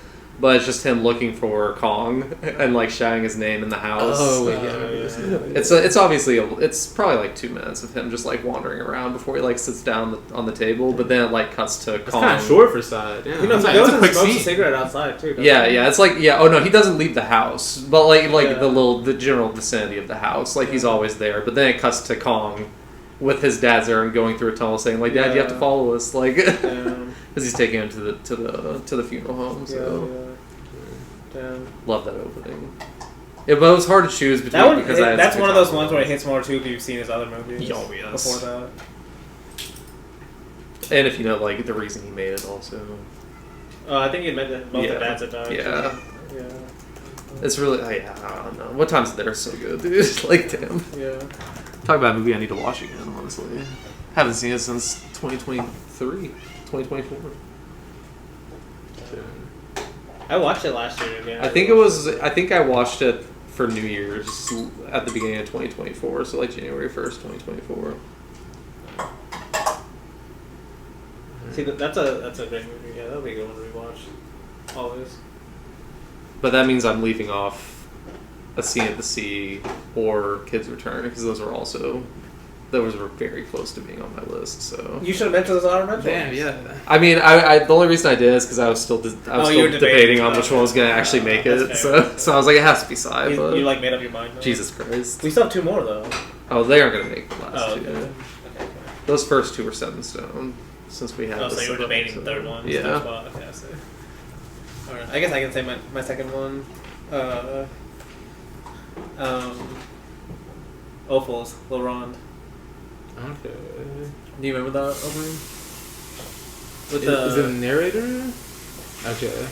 But it's just him looking for Kong and like shouting his name in the house. Oh, yeah. It's obviously it's probably like 2 minutes of him just like wandering around before he like sits down on the table. But then it like cuts to Kong. It's kind of short for side. Yeah. He goes and smokes a cigarette outside too. Yeah. It's like Oh no, he doesn't leave the house, but the general vicinity of the house, like he's always there. But then it cuts to Kong with his dad's there and going through a tunnel, saying like, "Dad, you have to follow us," like because he's taking him to the funeral home. So. Damn. Love that opening. Yeah, but it was hard to choose between that's one of those ones where it hits more too if you've seen his other movies. Oh, yes. Before that. And if you know like the reason he made it also. I think he meant that both the dads had died. Yeah. Too. Yeah. It's really I don't know. What Time's It There is so good, dude. Like damn. Yeah. Talk about a movie I need to watch again, honestly. Haven't seen it since 2023. 2024. soon. I watched it last year again. I think I watched it for New Year's at the beginning of 2024, so like January 1st, 2024. See, that's a great movie. Yeah, that'll be a good one to rewatch. Always. But that means I'm leaving off A Scene at the Sea or Kids Return, because those were very close to being on my list. So you should have mentioned those honorable mentions. Damn, yeah. I mean, I the only reason I did is because I was still debating on which one was going to actually make it. So I was like, it has to be Psy. You like made up your mind. Though? Jesus Christ. We still have 2 more though. Oh, they aren't going to make the last okay. two. Okay. Those first 2 were set in stone since we had. So you were debating the third one. Yeah. Okay, I see. All right. I guess I can say my second one. Opals, Laurent. Okay. Do you remember that opening? Is it a narrator? Okay.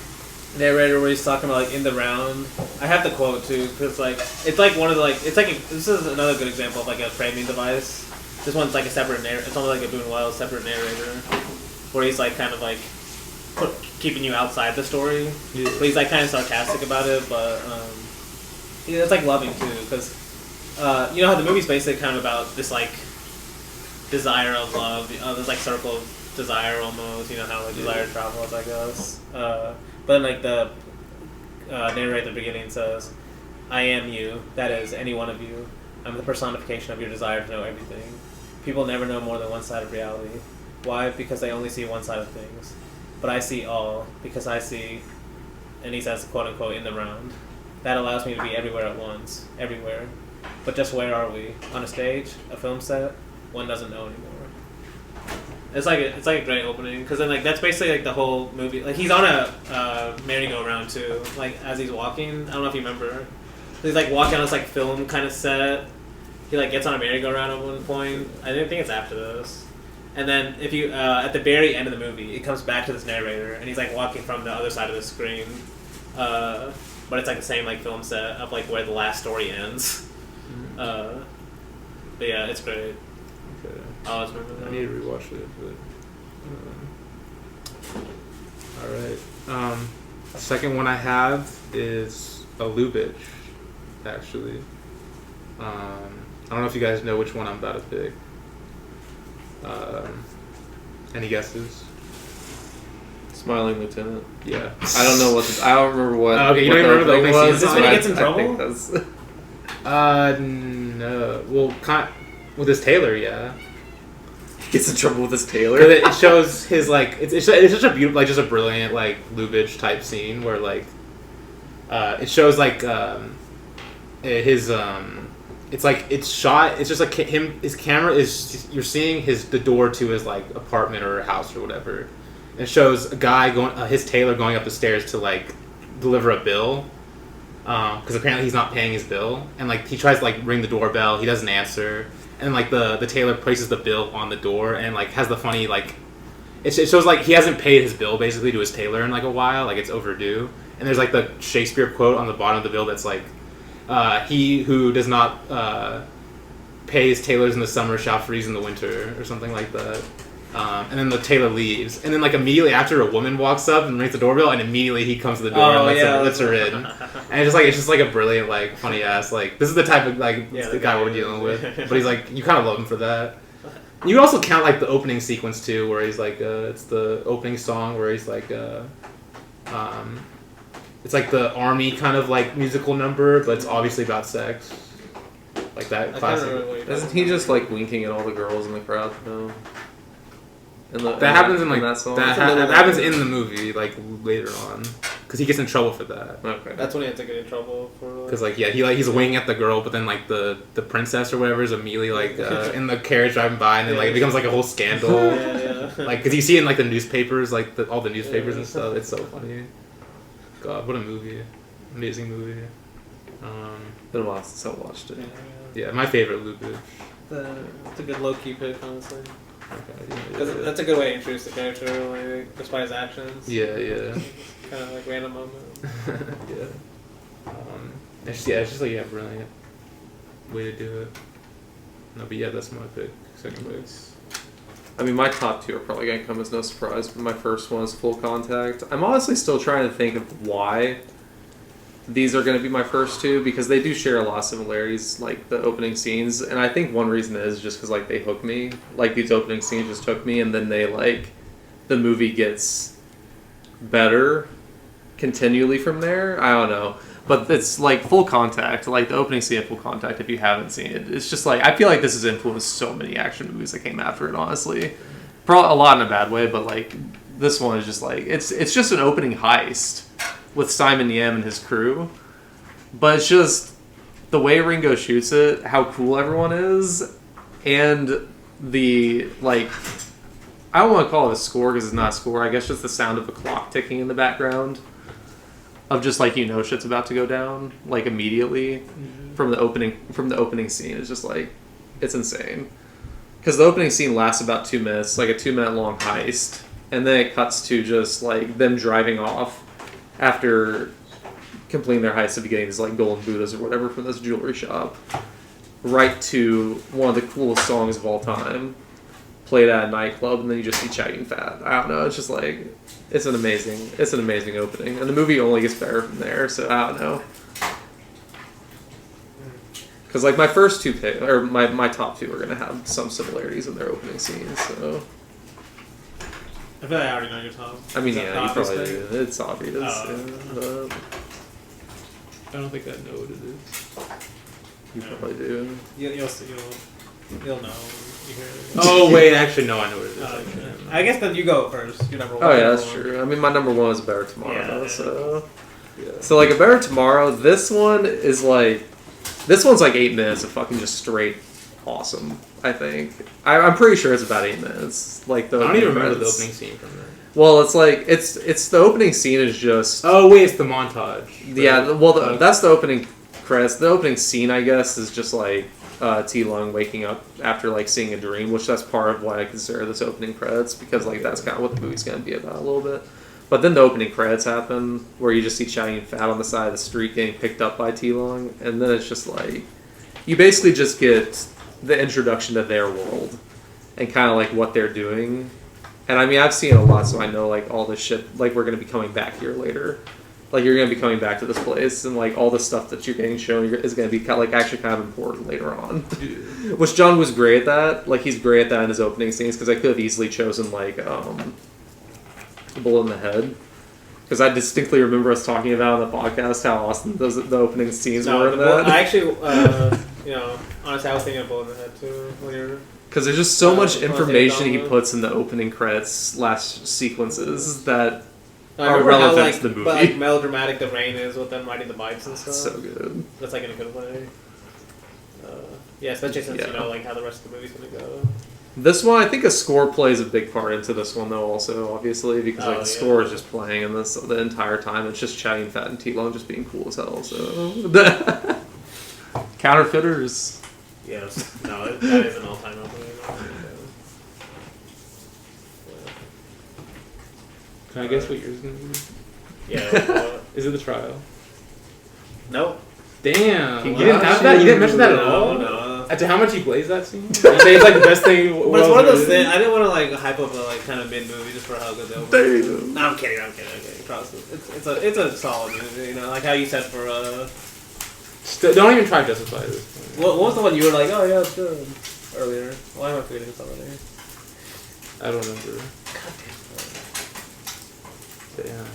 Narrator where he's talking about like in the round. I have the quote too because like it's like one of the like it's like this is another good example of like a framing device. This one's like a separate narrator. It's almost like a Boone Wild separate narrator where he's like kind of like keeping you outside the story. Yeah. But he's like kind of sarcastic about it, but yeah, it's like loving too because you know how the movie's basically kind of about this like desire of love. This like circle of desire almost. You know how like desire travels, I guess. But then like the narrator at the beginning says, "I am you. That is any one of you. I'm the personification of your desire to know everything. People never know more than one side of reality. Why? Because they only see one side of things. But I see all, because I see," and he says, quote unquote, "in the round. That allows me to be everywhere at once. Everywhere. But just where are we? On a stage? A film set? One doesn't know anymore." It's like a great opening, because then like that's basically like the whole movie. Like he's on a merry-go-round too, like as he's walking. I don't know if you remember. He's like walking on this like film kind of set. He like gets on a merry-go-round at one point. I didn't think it's after this. And then if you at the very end of the movie, it comes back to this narrator, and he's like walking from the other side of the screen. But it's like the same like film set of like where the last story ends. But yeah, it's great. Okay. I always remember that. I need to rewatch it, but alright. Second one I have is a Lubitsch, actually. I don't know if you guys know which one I'm about to pick. Any guesses? Smiling Lieutenant. Yeah. I don't know what. I don't remember what. Okay, you what don't even remember the opening scene? Is this when he gets in I trouble? think that's. No. Well, with his tailor, yeah. He gets in trouble with his tailor. It shows his like it's such a beautiful, like just a brilliant like Lubitsch type scene where like it shows like his it's like it's shot. It's just like his camera is you're seeing the door to his like apartment or house or whatever. And it shows a guy his tailor going up the stairs to like deliver a bill. Because apparently he's not paying his bill, and like he tries to like ring the doorbell, he doesn't answer, and like the tailor places the bill on the door, and like has the funny like it shows like he hasn't paid his bill basically to his tailor in like a while, like it's overdue, and there's like the Shakespeare quote on the bottom of the bill that's like he who does not pay his tailors in the summer shall freeze in the winter or something like that. And then the tailor leaves, and then like immediately after a woman walks up and rings the doorbell, and immediately he comes to the door and lets her in, and it's just like a brilliant like funny ass like this is the type of like the guy we're dealing with, but he's like you kind of love him for that. You can also count like the opening sequence too, where he's like it's the opening song where he's like it's like the army kind of like musical number, but it's obviously about sex, like that classic. Isn't he just like winking at all the girls in the crowd though? That happens in like that song. that happens in the movie like later on because he gets in trouble for that. Okay, that's when he had to get in trouble for. Because like yeah, he's winging at the girl, but then like the princess or whatever is immediately like in the carriage driving by, and then like it becomes like a whole scandal. Yeah. Like because you see it in like the newspapers, like all the newspapers and stuff. It's so funny. God, what a movie! Amazing movie. Been a while since I watched it. Yeah, my favorite Lubitsch. It's a good low key pick, honestly. Okay, Because that's a good way to introduce the character, like, despite his actions. Yeah. Kind of like random moment. Yeah. It's just like brilliant way to do it. No, but yeah, that's my pick. Second place. I mean, my top two are probably going to come as no surprise, but my first one is Full Contact. I'm honestly still trying to think of why these are going to be my first two, because they do share a lot of similarities, like the opening scenes, and I think one reason is just because, like, they hook me. Like, these opening scenes just hook me, and then they, like, the movie gets better continually from there. I don't know. But it's like Full Contact, like the opening scene of Full Contact, if you haven't seen it, it's just like, I feel like this has influenced so many action movies that came after it, honestly. Probably a lot in a bad way, but like this one is just like, it's just an opening heist with Simon Yam and his crew. But it's just the way Ringo shoots it, how cool everyone is, and the, like, I don't want to call it a score because it's not a score, I guess just the sound of a clock ticking in the background. Of just like, you know, shit's about to go down like immediately from the opening scene. It's just like, it's insane, because the opening scene lasts about 2 minutes, like a 2-minute long heist, and then it cuts to just like them driving off after completing their heist of getting these like golden Buddhas or whatever from this jewelry shop, right to one of the coolest songs of all time, played at a nightclub, and then you just see Chow Yun-Fat. I don't know. It's just like. It's an amazing opening, and the movie only gets better from there. So I don't know, because like my first two or my top two are gonna have some similarities in their opening scenes. So I feel like I already know your top. I mean, yeah, you probably do. It's obvious. Oh. Yeah, I don't think I know what it is. you probably do. You'll know. You hear it. Oh wait, actually no, I know what it is. Okay. I guess then you go first. Your number one. Oh yeah, that's true. I mean, my number one is Better Tomorrow. Yeah. So like a Better Tomorrow. This one's like 8 minutes of fucking just straight awesome. I think I'm pretty sure it's about 8 minutes. Like the I don't even remember the credits. opening scene from that. Well, it's like it's the opening scene is just. Oh wait, it's the montage. Yeah, well, that's the opening credits. The opening scene, I guess, is just like T Lung waking up after like seeing a dream, which that's part of why I consider this opening credits, because like that's kind of what the movie's gonna be about a little bit. But then the opening credits happen, where you just see Chow Yun-Fat on the side of the street getting picked up by T Lung, and then it's just like you basically just get the introduction to their world and kind of like what they're doing. And I mean, I've seen it a lot, so I know like all this shit. Like we're gonna be coming back here later. Like you're gonna be coming back to this place, and like all the stuff that you're getting shown is gonna be kind of, like actually kind of important later on. Which John was great at that. Like he's great at that in his opening scenes, because I could have easily chosen like Bullet in the Head, because I distinctly remember us talking about on the podcast how awesome the opening scenes were in that. I actually, honestly, I was thinking of Bullet in the Head too when you're. Because there's just so much information he puts in the opening credits slash sequences that. Are relevant to the movie. But like melodramatic the rain is with them riding the bikes and stuff. So good. That's like in a good way. Yeah, especially since you know like how the rest of the movie's gonna go. This one, I think a score plays a big part into this one though, also obviously, because like the score is just playing in this the entire time. It's just Chow Yun-Fat and T Lung just being cool as hell. So Counterfeiters. Yes, no, that is an all-time opening. Can I guess what yours is gonna be? Yeah. Is it The Trial? Nope. Damn. You didn't have that? You didn't mention that at all? No. After how much he plays that scene? You say it's like the best thing. But it's one of those things. I didn't want to like hype up a like kind of mid movie just for how good they were. No, I'm kidding. It's a solid movie. You know, like how you said for don't even try to justify this. What was the one you were like? Oh yeah, it's good. Earlier. Why am I forgetting this already? I don't remember. Yeah.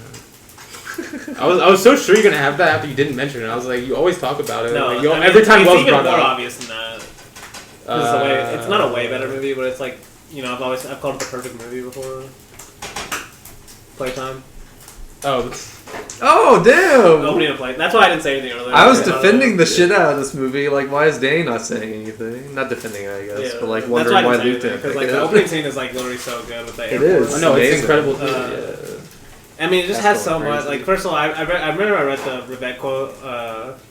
I was so sure you're gonna have that after you didn't mention it. I was like, you always talk about it. No, like, every time it's even brought more up. obvious than that. It's not a way better movie, but it's like I've called it the perfect movie before. Playtime. Oh damn! Opening a play. That's why I didn't say anything earlier. I was defending the shit out of this movie. Like, why is Danny not saying anything? Not defending, I guess, but like wondering why Luke didn't. Because like the opening scene is like literally so good with the airport. It is. No, it's amazing. incredible. Yeah. I mean, it just has so crazy. much. Like, first of all, I remember I read the Rivette quote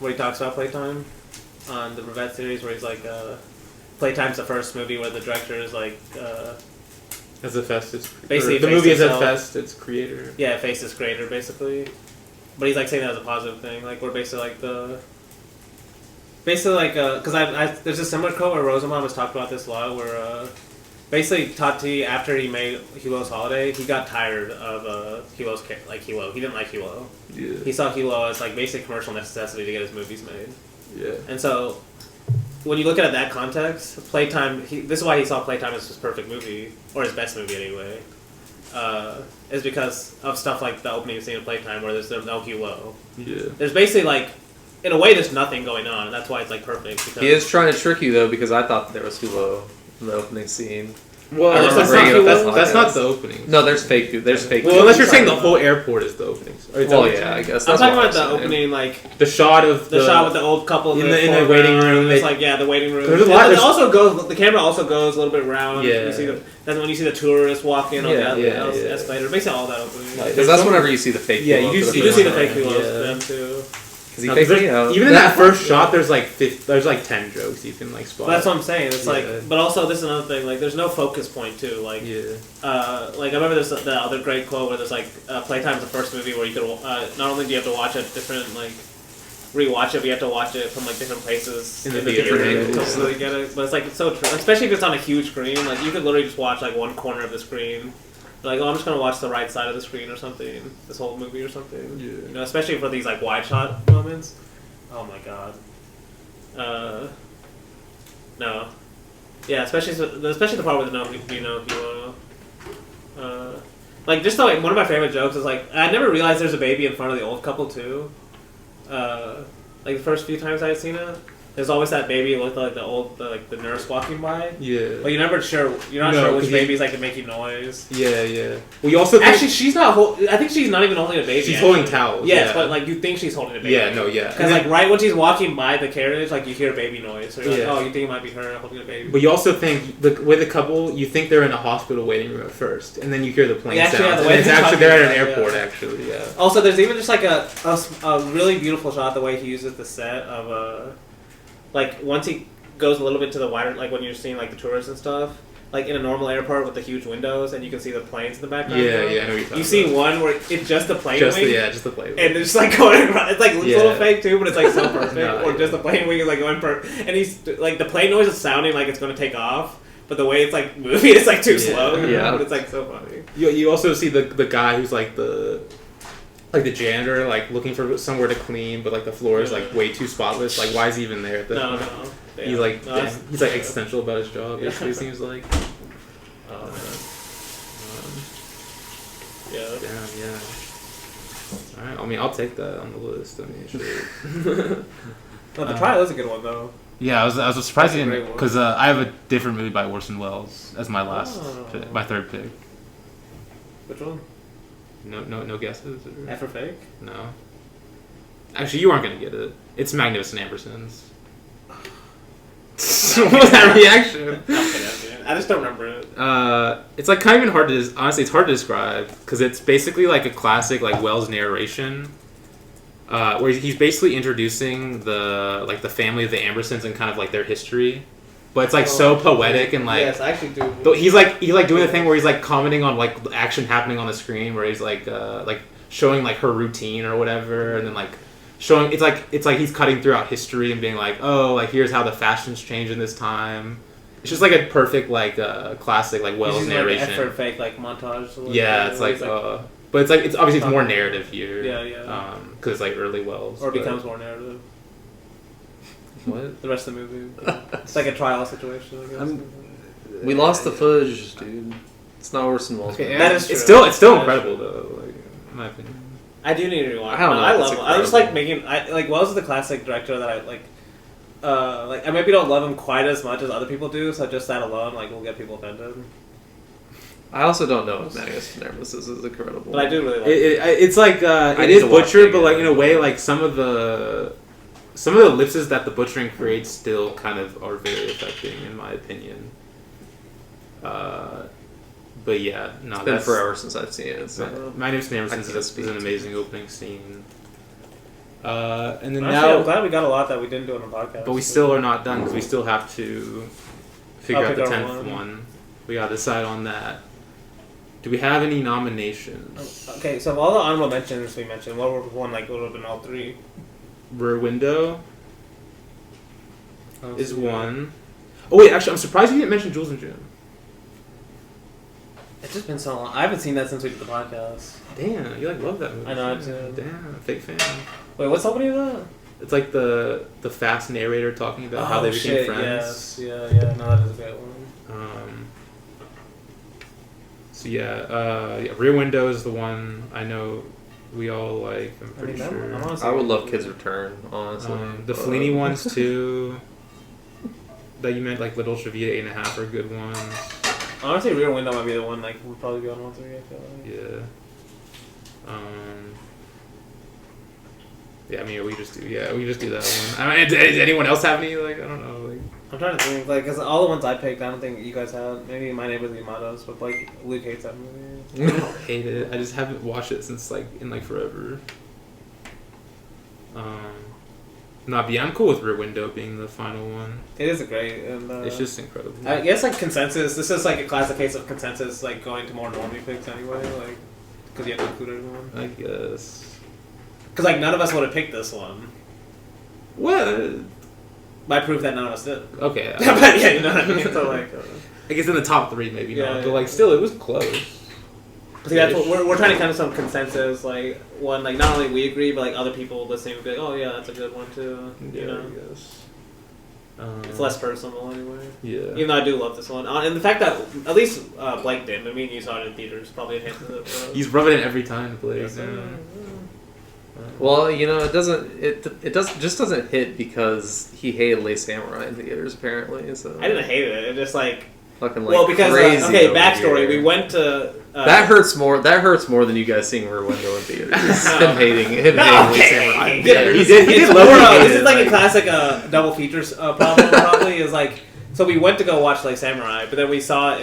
where he talks about Playtime on the Rivette series, where he's like, Playtime's the first movie where the director is like. As a fest, it's basically the movie is a fest. Its creator. Yeah, face its creator, basically. But he's like saying that as a positive thing. Like, we're basically like because there's a similar quote where Rosenbaum has talked about this a lot, where basically Tati, after he made Hilo's Holiday, he got tired of Hilo's Hilo. He didn't like Hilo. Yeah. He saw Hilo as like basic commercial necessity to get his movies made. Yeah. And so, when you look at it in that context, Playtime. This is why he saw Playtime as his perfect movie, or his best movie anyway. Is because of stuff like the opening scene of Playtime where there's no Hilo. Yeah. There's basically like, in a way, there's nothing going on, and that's why it's like perfect. Because He is trying to trick you though, because I thought there was Hilo in the opening scene. Well, I remember that's bringing not it up. Hilo? that's not the opening. No, there's fake. There's fake. Well, unless you're saying the whole airport is the opening. Well, yeah, I guess. I'm That's talking what about the saying. opening, like The shot of the shot with the old couple in the waiting room. It's like the waiting room. There's a lot. It also goes. The camera also goes a little bit around. Yeah. You see that's when you see the tourists walking on Yeah, the yeah. escalator. Basically, all that opening. Because that's whenever you see the fake. Yeah, Hilo you do for see- You do see the first fake time. Hilos then too. Because he No, faked 'cause me out. even in that first shot, there's like 10 jokes you can like spot. But that's what I'm saying. It's Yeah. like, but also this is another thing. Like, there's no focus point too. Like, Yeah. like I remember there's the other great quote where there's like, Playtime's the first movie where you could not only do you have to watch it different like rewatch it, but you have to watch it from like different places In the theater, to yeah. really get it. But it's like it's so true, especially if it's on a huge screen. Like you could literally just watch like one corner of the screen. Like, oh, I'm just gonna watch the right side of the screen or something. This whole movie or something. Yeah. You know, especially for these like wide shot moments. Oh my god. No. Yeah, especially the part with Hilo. Like just like one of my favorite jokes is like I never realized there's a baby in front of the old couple too. Like the first few times I had seen it, there's always that baby with like the nurse walking by. Yeah. But you're not sure which baby's like making noise. Yeah, yeah. Well, you also Actually, she's not. I think she's not even holding a baby. she's actually. holding towels. Yes, yeah. but like you think she's holding a baby. Yeah, no, yeah. Because like right when she's walking by the carriage, like you hear baby noise. So you're Yeah. like, oh, you think it might be her holding a baby. But you also think with a couple, you think they're in a hospital waiting room at first, and then you hear the plane Yeah, actually, sound. yeah, the And way it's they actually talk they're at an about it, airport. yeah. Actually, yeah. Also, there's even just like a really beautiful shot the way he uses the set of like once he goes a little bit to the wider, like when you're seeing like the tourists and stuff, like in a normal airport with the huge windows and you can see the planes in the background. Yeah, yeah. I know what you're talking You see about. one where it's just the plane Just wing. just the plane. And it's just like going around. It's like a Yeah. little fake too, but it's like so perfect. No, or yeah. just the plane wing is like going and he's like the plane noise is sounding like it's going to take off, but the way it's like moving, it's like too slow. You know? Yeah. But it's like so funny. You also see the guy who's like the janitor, like looking for somewhere to clean, but like the floor is like way too spotless. Like, why is he even there at this No, point? no. Yeah. He's like No, that's- he's like existential about his job. Yeah. Basically, seems like. Oh, Um, yeah. Damn, yeah. All right. I mean, I'll take that on the list. I mean, sure. No, the trial is a good one though. Yeah, I was surprised That's a you great didn't one. because I have a different movie by Orson Welles as my last, Oh. pick, my third pick. Which one? No guesses. Or? F for fake? No. Actually, you aren't gonna get it. It's Magnificent Ambersons. What was that reaction? I just don't remember it. It's like kind of even hard to honestly. It's hard to describe because it's basically like a classic like Wells narration, where he's basically introducing the family of the Ambersons and kind of like their history, but it's like so poetic and like. Yes, I actually do. But he's like doing the thing where he's like commenting on like action happening on the screen, where he's like showing like her routine or whatever, and then like showing it's like he's cutting throughout history and being like, oh, like here's how the fashions change in this time. It's just like a perfect like classic like Wells narration. Like F for fake like montage. Yeah, it's like but it's obviously it's more narrative here. Yeah, yeah. Because it's like early Wells. Or it but- becomes more narrative. What? The rest of the movie. It's like a trial situation, I guess. We lost the footage, dude. It's not Orson Welles. Okay, man. That is it's true. still That is incredible though. Like in my opinion. I do need to rewatch. I don't know I if love it's him. I just like incredible. making. Wells is the classic director that I like. Like I maybe don't love him quite as much as other people do, so just that alone, like, will get people offended. I also don't know if Magnificent Ambersons is incredible. But I do really like. It's like it need is to watch butchered, it but like uh, in a way, like some of the ellipses that the butchering creates still kind of are very affecting, in my opinion. But yeah, no, It's been that's forever since I've seen it. So. Magnificent Ambersons can't is speak an to amazing opening scene. And then Honestly, I'm now, glad we got a lot that we didn't do on the podcast. but we still are not done because we still have to figure I'll out the pick our 10th one. one. We gotta decide on that. Do we have any nominations? Okay, so of all the honorable mentions we mentioned, what would one like would have been all three? Rear Window is one. Oh wait, actually, I'm surprised you didn't mention Jules and Jim. It's just been so long. I haven't seen that since we did the podcast. Damn, you like love that movie. I know, I do. Damn, fake fan. Wait, what's opening of that? It's like the fast narrator talking about how they became friends. Yes, yeah. No, that is a great one. So Rear Window is the one I know we all like. I'm pretty sure. I would love Kids Return, honestly. The Fellini ones too. That you meant, like Little Trevita 8.5 are good ones. Honestly, Rear Window might be the one like would probably be on 1-3. I feel like. Yeah. Yeah, I mean, we just do that one. I mean, does anyone else have any, like, I don't know, like... I'm trying to think, like, because all the ones I picked, I don't think you guys have. Maybe My Neighbor's Yamatos, but, like, Luke hates that movie. I don't hate it. I just haven't watched it since, like, forever. But yeah, I'm cool with Rear Window being the final one. It is a great, and... it's just incredible. I guess, like, consensus, this is, like, a classic case of consensus, like, going to more normie picks anyway, like, because you have to include everyone. I guess... Because, like, none of us would have picked this one. What? By proof that none of us did. Okay. But, yeah, you know what I mean? So, like... I guess in the top 3, maybe not. Yeah. But, like, still, it was close. See, that's what we're trying to come to some consensus, like, one, like, not only we agree, but, like, other people listening would be like, oh, yeah, that's a good one, too. You know? I guess. It's less personal, anyway. Yeah. Even though I do love this one. And the fact that, at least Blake did, I mean, you saw it in theaters, probably enhances it. He's rubbing it every time, Blake. Yes, Well, you know, it doesn't hit because he hated Les Samurai in theaters, apparently. So I didn't hate it. It just, like... fucking, like, well, because, crazy okay, over backstory, here. we went to... that hurts more than you guys seeing Rear Window in theaters. Him hating Les Samurai in theaters. He did It's love more, it. this is like a classic double features problem, probably, is like... So we went to go watch Les Samurai, but then we saw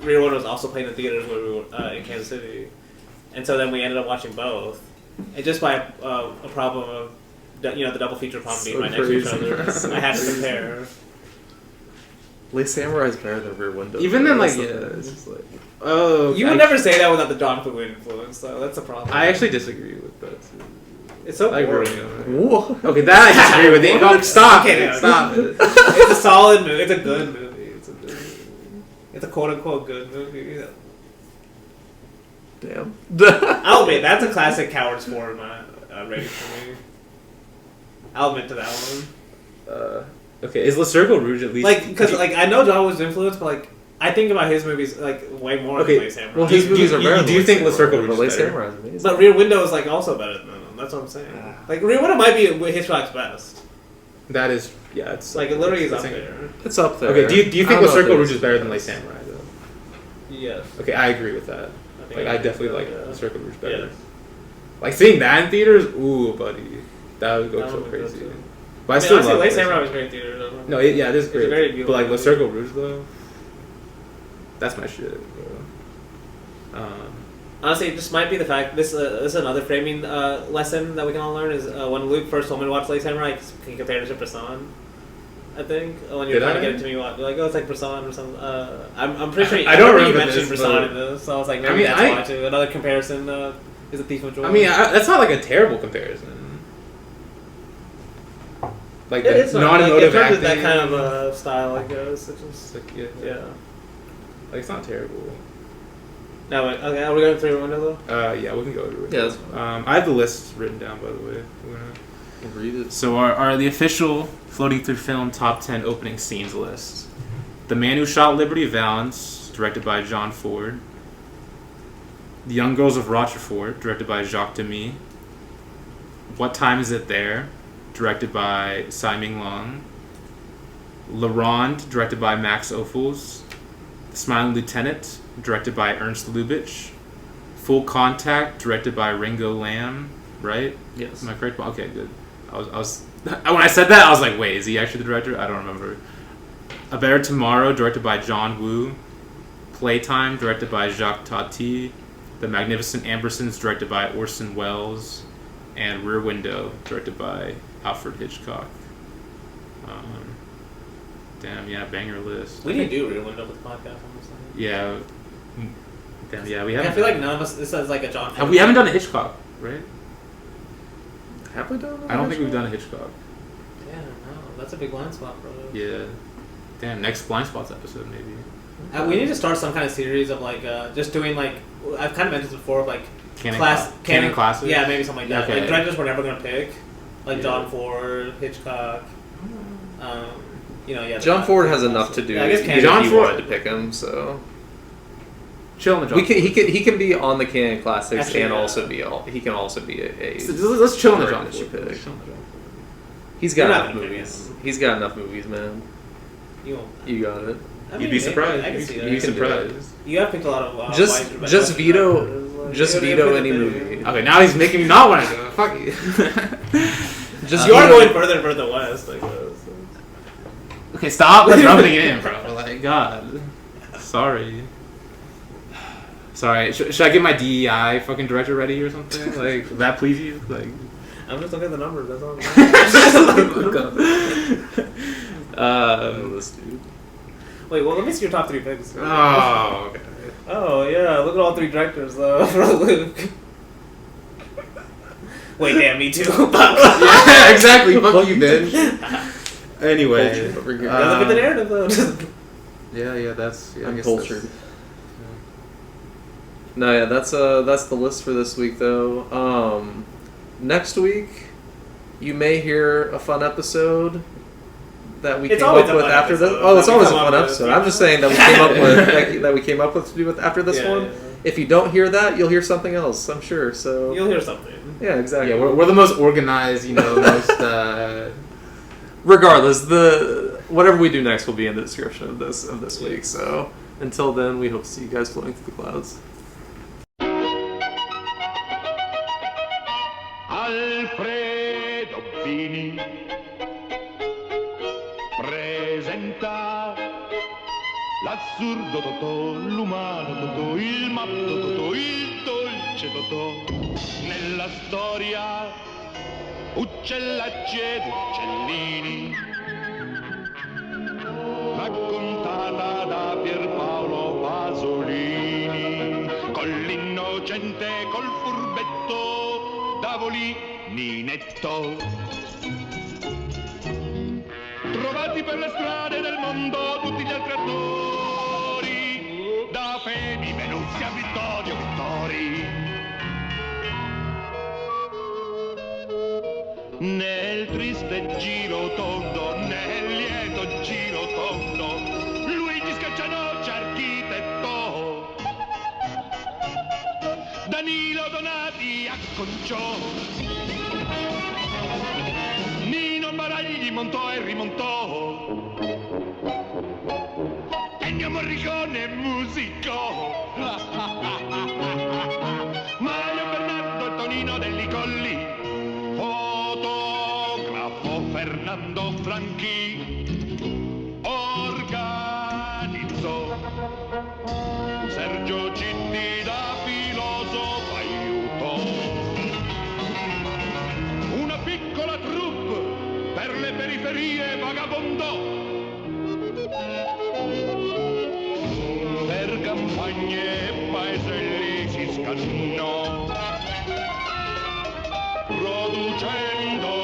Rear Window was also playing in theaters when we were in Kansas City. And so then we ended up watching both. And just by a problem of, you know, the double feature problem being right next to each other, I had to compare. Les Samurai is better than Rear Window. Even then, like, yeah, it's just like... Oh, You would never say that without the John Fu influence, though. That's a problem. I actually disagree with that too. It's so I boring. agree. Whoa. Okay, that I disagree with. Oh, stop Okay, it! no. Stop it! It's a solid movie. It's a good movie. It's a quote-unquote good movie. Damn. I'll admit, that's a classic Cowards 4 rating for me. I'll admit to that one. Okay, is Le Cercle Rouge at least... Like, because, like, I know John was influenced, but, like, I think about his movies, like, way more Okay, than Les Samurai. Well, his movies are better. do you think Le Cercle Rouge Les is better? Samurai is amazing. But Rear Window is, like, also better than them. That's what I'm saying. Like, Rear Window might be Hitchcock's best. That is... Yeah, it's... Like, it literally is up it's there. It's up there. Okay, do you I think don't Le know if Cercle it Rouge is better than Les Samurai, though? Yes. Okay, I agree with that. Like, I definitely like yeah. Le Cercle Rouge better. Yes. Like, seeing that in theaters, ooh, buddy. That would go That so would go crazy. too. But I still honestly, love Les Les Samurai was great in theater, though. No, it is It's great. a very But, beautiful like, Le movie. Cercle Rouge, though, that's my shit, bro. Honestly, this might be the fact. This is another framing lesson that we can all learn is when Luke first told me to watch Les Samurai, he compared it to Bresson. I think when you're Did trying I? to get it to me, you're like, oh, it's like Bresson or something. I'm pretty sure. I don't remember you remember mentioned this, Bresson but- in this, so I was like, maybe I mean, that's I- why too. Another comparison is a Thief of Joy. I mean, that's not like a terrible comparison. Like it the is not, non-emotive like, in acting. terms of that kind of style, I guess. It's just It's like, yeah. Like, it's not terrible. Now, okay, are we going through window though? Yeah, we can go over it. Yeah, that's fine. I have the list written down, by the way. We're gonna... Read it. So our the official Floating Through Film top 10 opening scenes list. The Man Who Shot Liberty Valance, directed by John Ford. The Young Girls of Rochefort, directed by Jacques Demy. What Time Is It There, directed by Tsai Ming-Lung. La Ronde, directed by Max Ophuls. The Smiling Lieutenant, directed by Ernst Lubitsch. Full Contact, directed by Ringo Lam, right? Yes. Am I correct? Okay, good. I was when I said that, I was like, wait, is he actually the director? I don't remember. A Better Tomorrow, directed by John Woo. Playtime, directed by Jacques Tati. The Magnificent Ambersons, directed by Orson Welles. And Rear Window, directed by Alfred Hitchcock. Damn, yeah, banger list. We didn't do Rear Window with the podcast. Honestly. Yeah. Damn, yeah, we I haven't. feel like none of us. This is like a John. We haven't done a Hitchcock, right? Have we done that? I don't think we've done a Hitchcock. Yeah, no, that's a big blind spot, bro. Yeah. Damn, next Blind Spots episode, maybe. We need to start some kind of series of like just doing like I've kind of mentioned this before, like canon classes. Yeah, maybe something like that. Okay. Like directors we're never gonna pick, like Yeah. John Ford, Hitchcock. John Ford has enough to do. Yeah, I guess if John you Ford- wanted to pick him, so Chill on the John. he can be on the canon classics Actually, and yeah. also be he can also be a Let's chill on the John Right, Ford. pick. Let's chill on the John Ford. He's You're got not enough gonna pick movies. him. He's got enough movies, man. You got it. You'd be surprised. I can see that. You You'd be can do it. surprised. You have picked a lot of Just veto any movie. Okay, now he's making me not want to go. Fuck you. Just You are veto- going further and further west. Like, Okay, stop rubbing it in, bro. Like, God. Sorry. Should I get my DEI fucking director ready or something? Like, that please you? Like, I'm just looking at the numbers. That's all. this dude. Wait, well, let me see your top 3 picks. oh, okay. Oh yeah, look at all 3 directors though for Luke. Wait, damn, me too. Yeah, exactly. Fuck you, bitch. Anyway. Culture over here. Yeah, look at the narrative though. Yeah, that's... Yeah, I I'm guess cultured. that's- No, yeah, that's the list for this week though. Next week, you may hear a fun episode that we It's came always up a with fun after this. episode Oh, it's that we always a come fun up with, episode. yeah. I'm just saying that we came up with that we came up with to do with after this Yeah, one. yeah. If you don't hear that, you'll hear something else. I'm sure. So You'll hear something. yeah, exactly. Yeah, we're the most organized, most... Regardless, the whatever we do next will be in the description of this week. So until then, we hope to see you guys floating through the clouds. Alfredo Bini presenta l'assurdo Totò, l'umano Totò, il matto Totò, il dolce Totò. Nella storia uccellacci ed uccellini, raccontata da Pierpaolo Pasolini, con l'innocente, col furbetto, Ninetto. Trovati per le strade del mondo tutti gli altri attori, da Femi, Menuzzi a Vittorio Vittori. Nel triste giro tondo, nel lieto giro tondo, Luigi Scaccianoci architetto, Danilo Donati acconciò, Nino Baragli montò e rimontò, Ennio Morricone musicò, Mario Bernardo e Tonino Delli Colli, fotografo Fernando Franchi, organizzò Sergio Citti da filosofo aiutò, una piccola troupe per le periferie vagabondò, per campagne e paeselli si scannò, producendo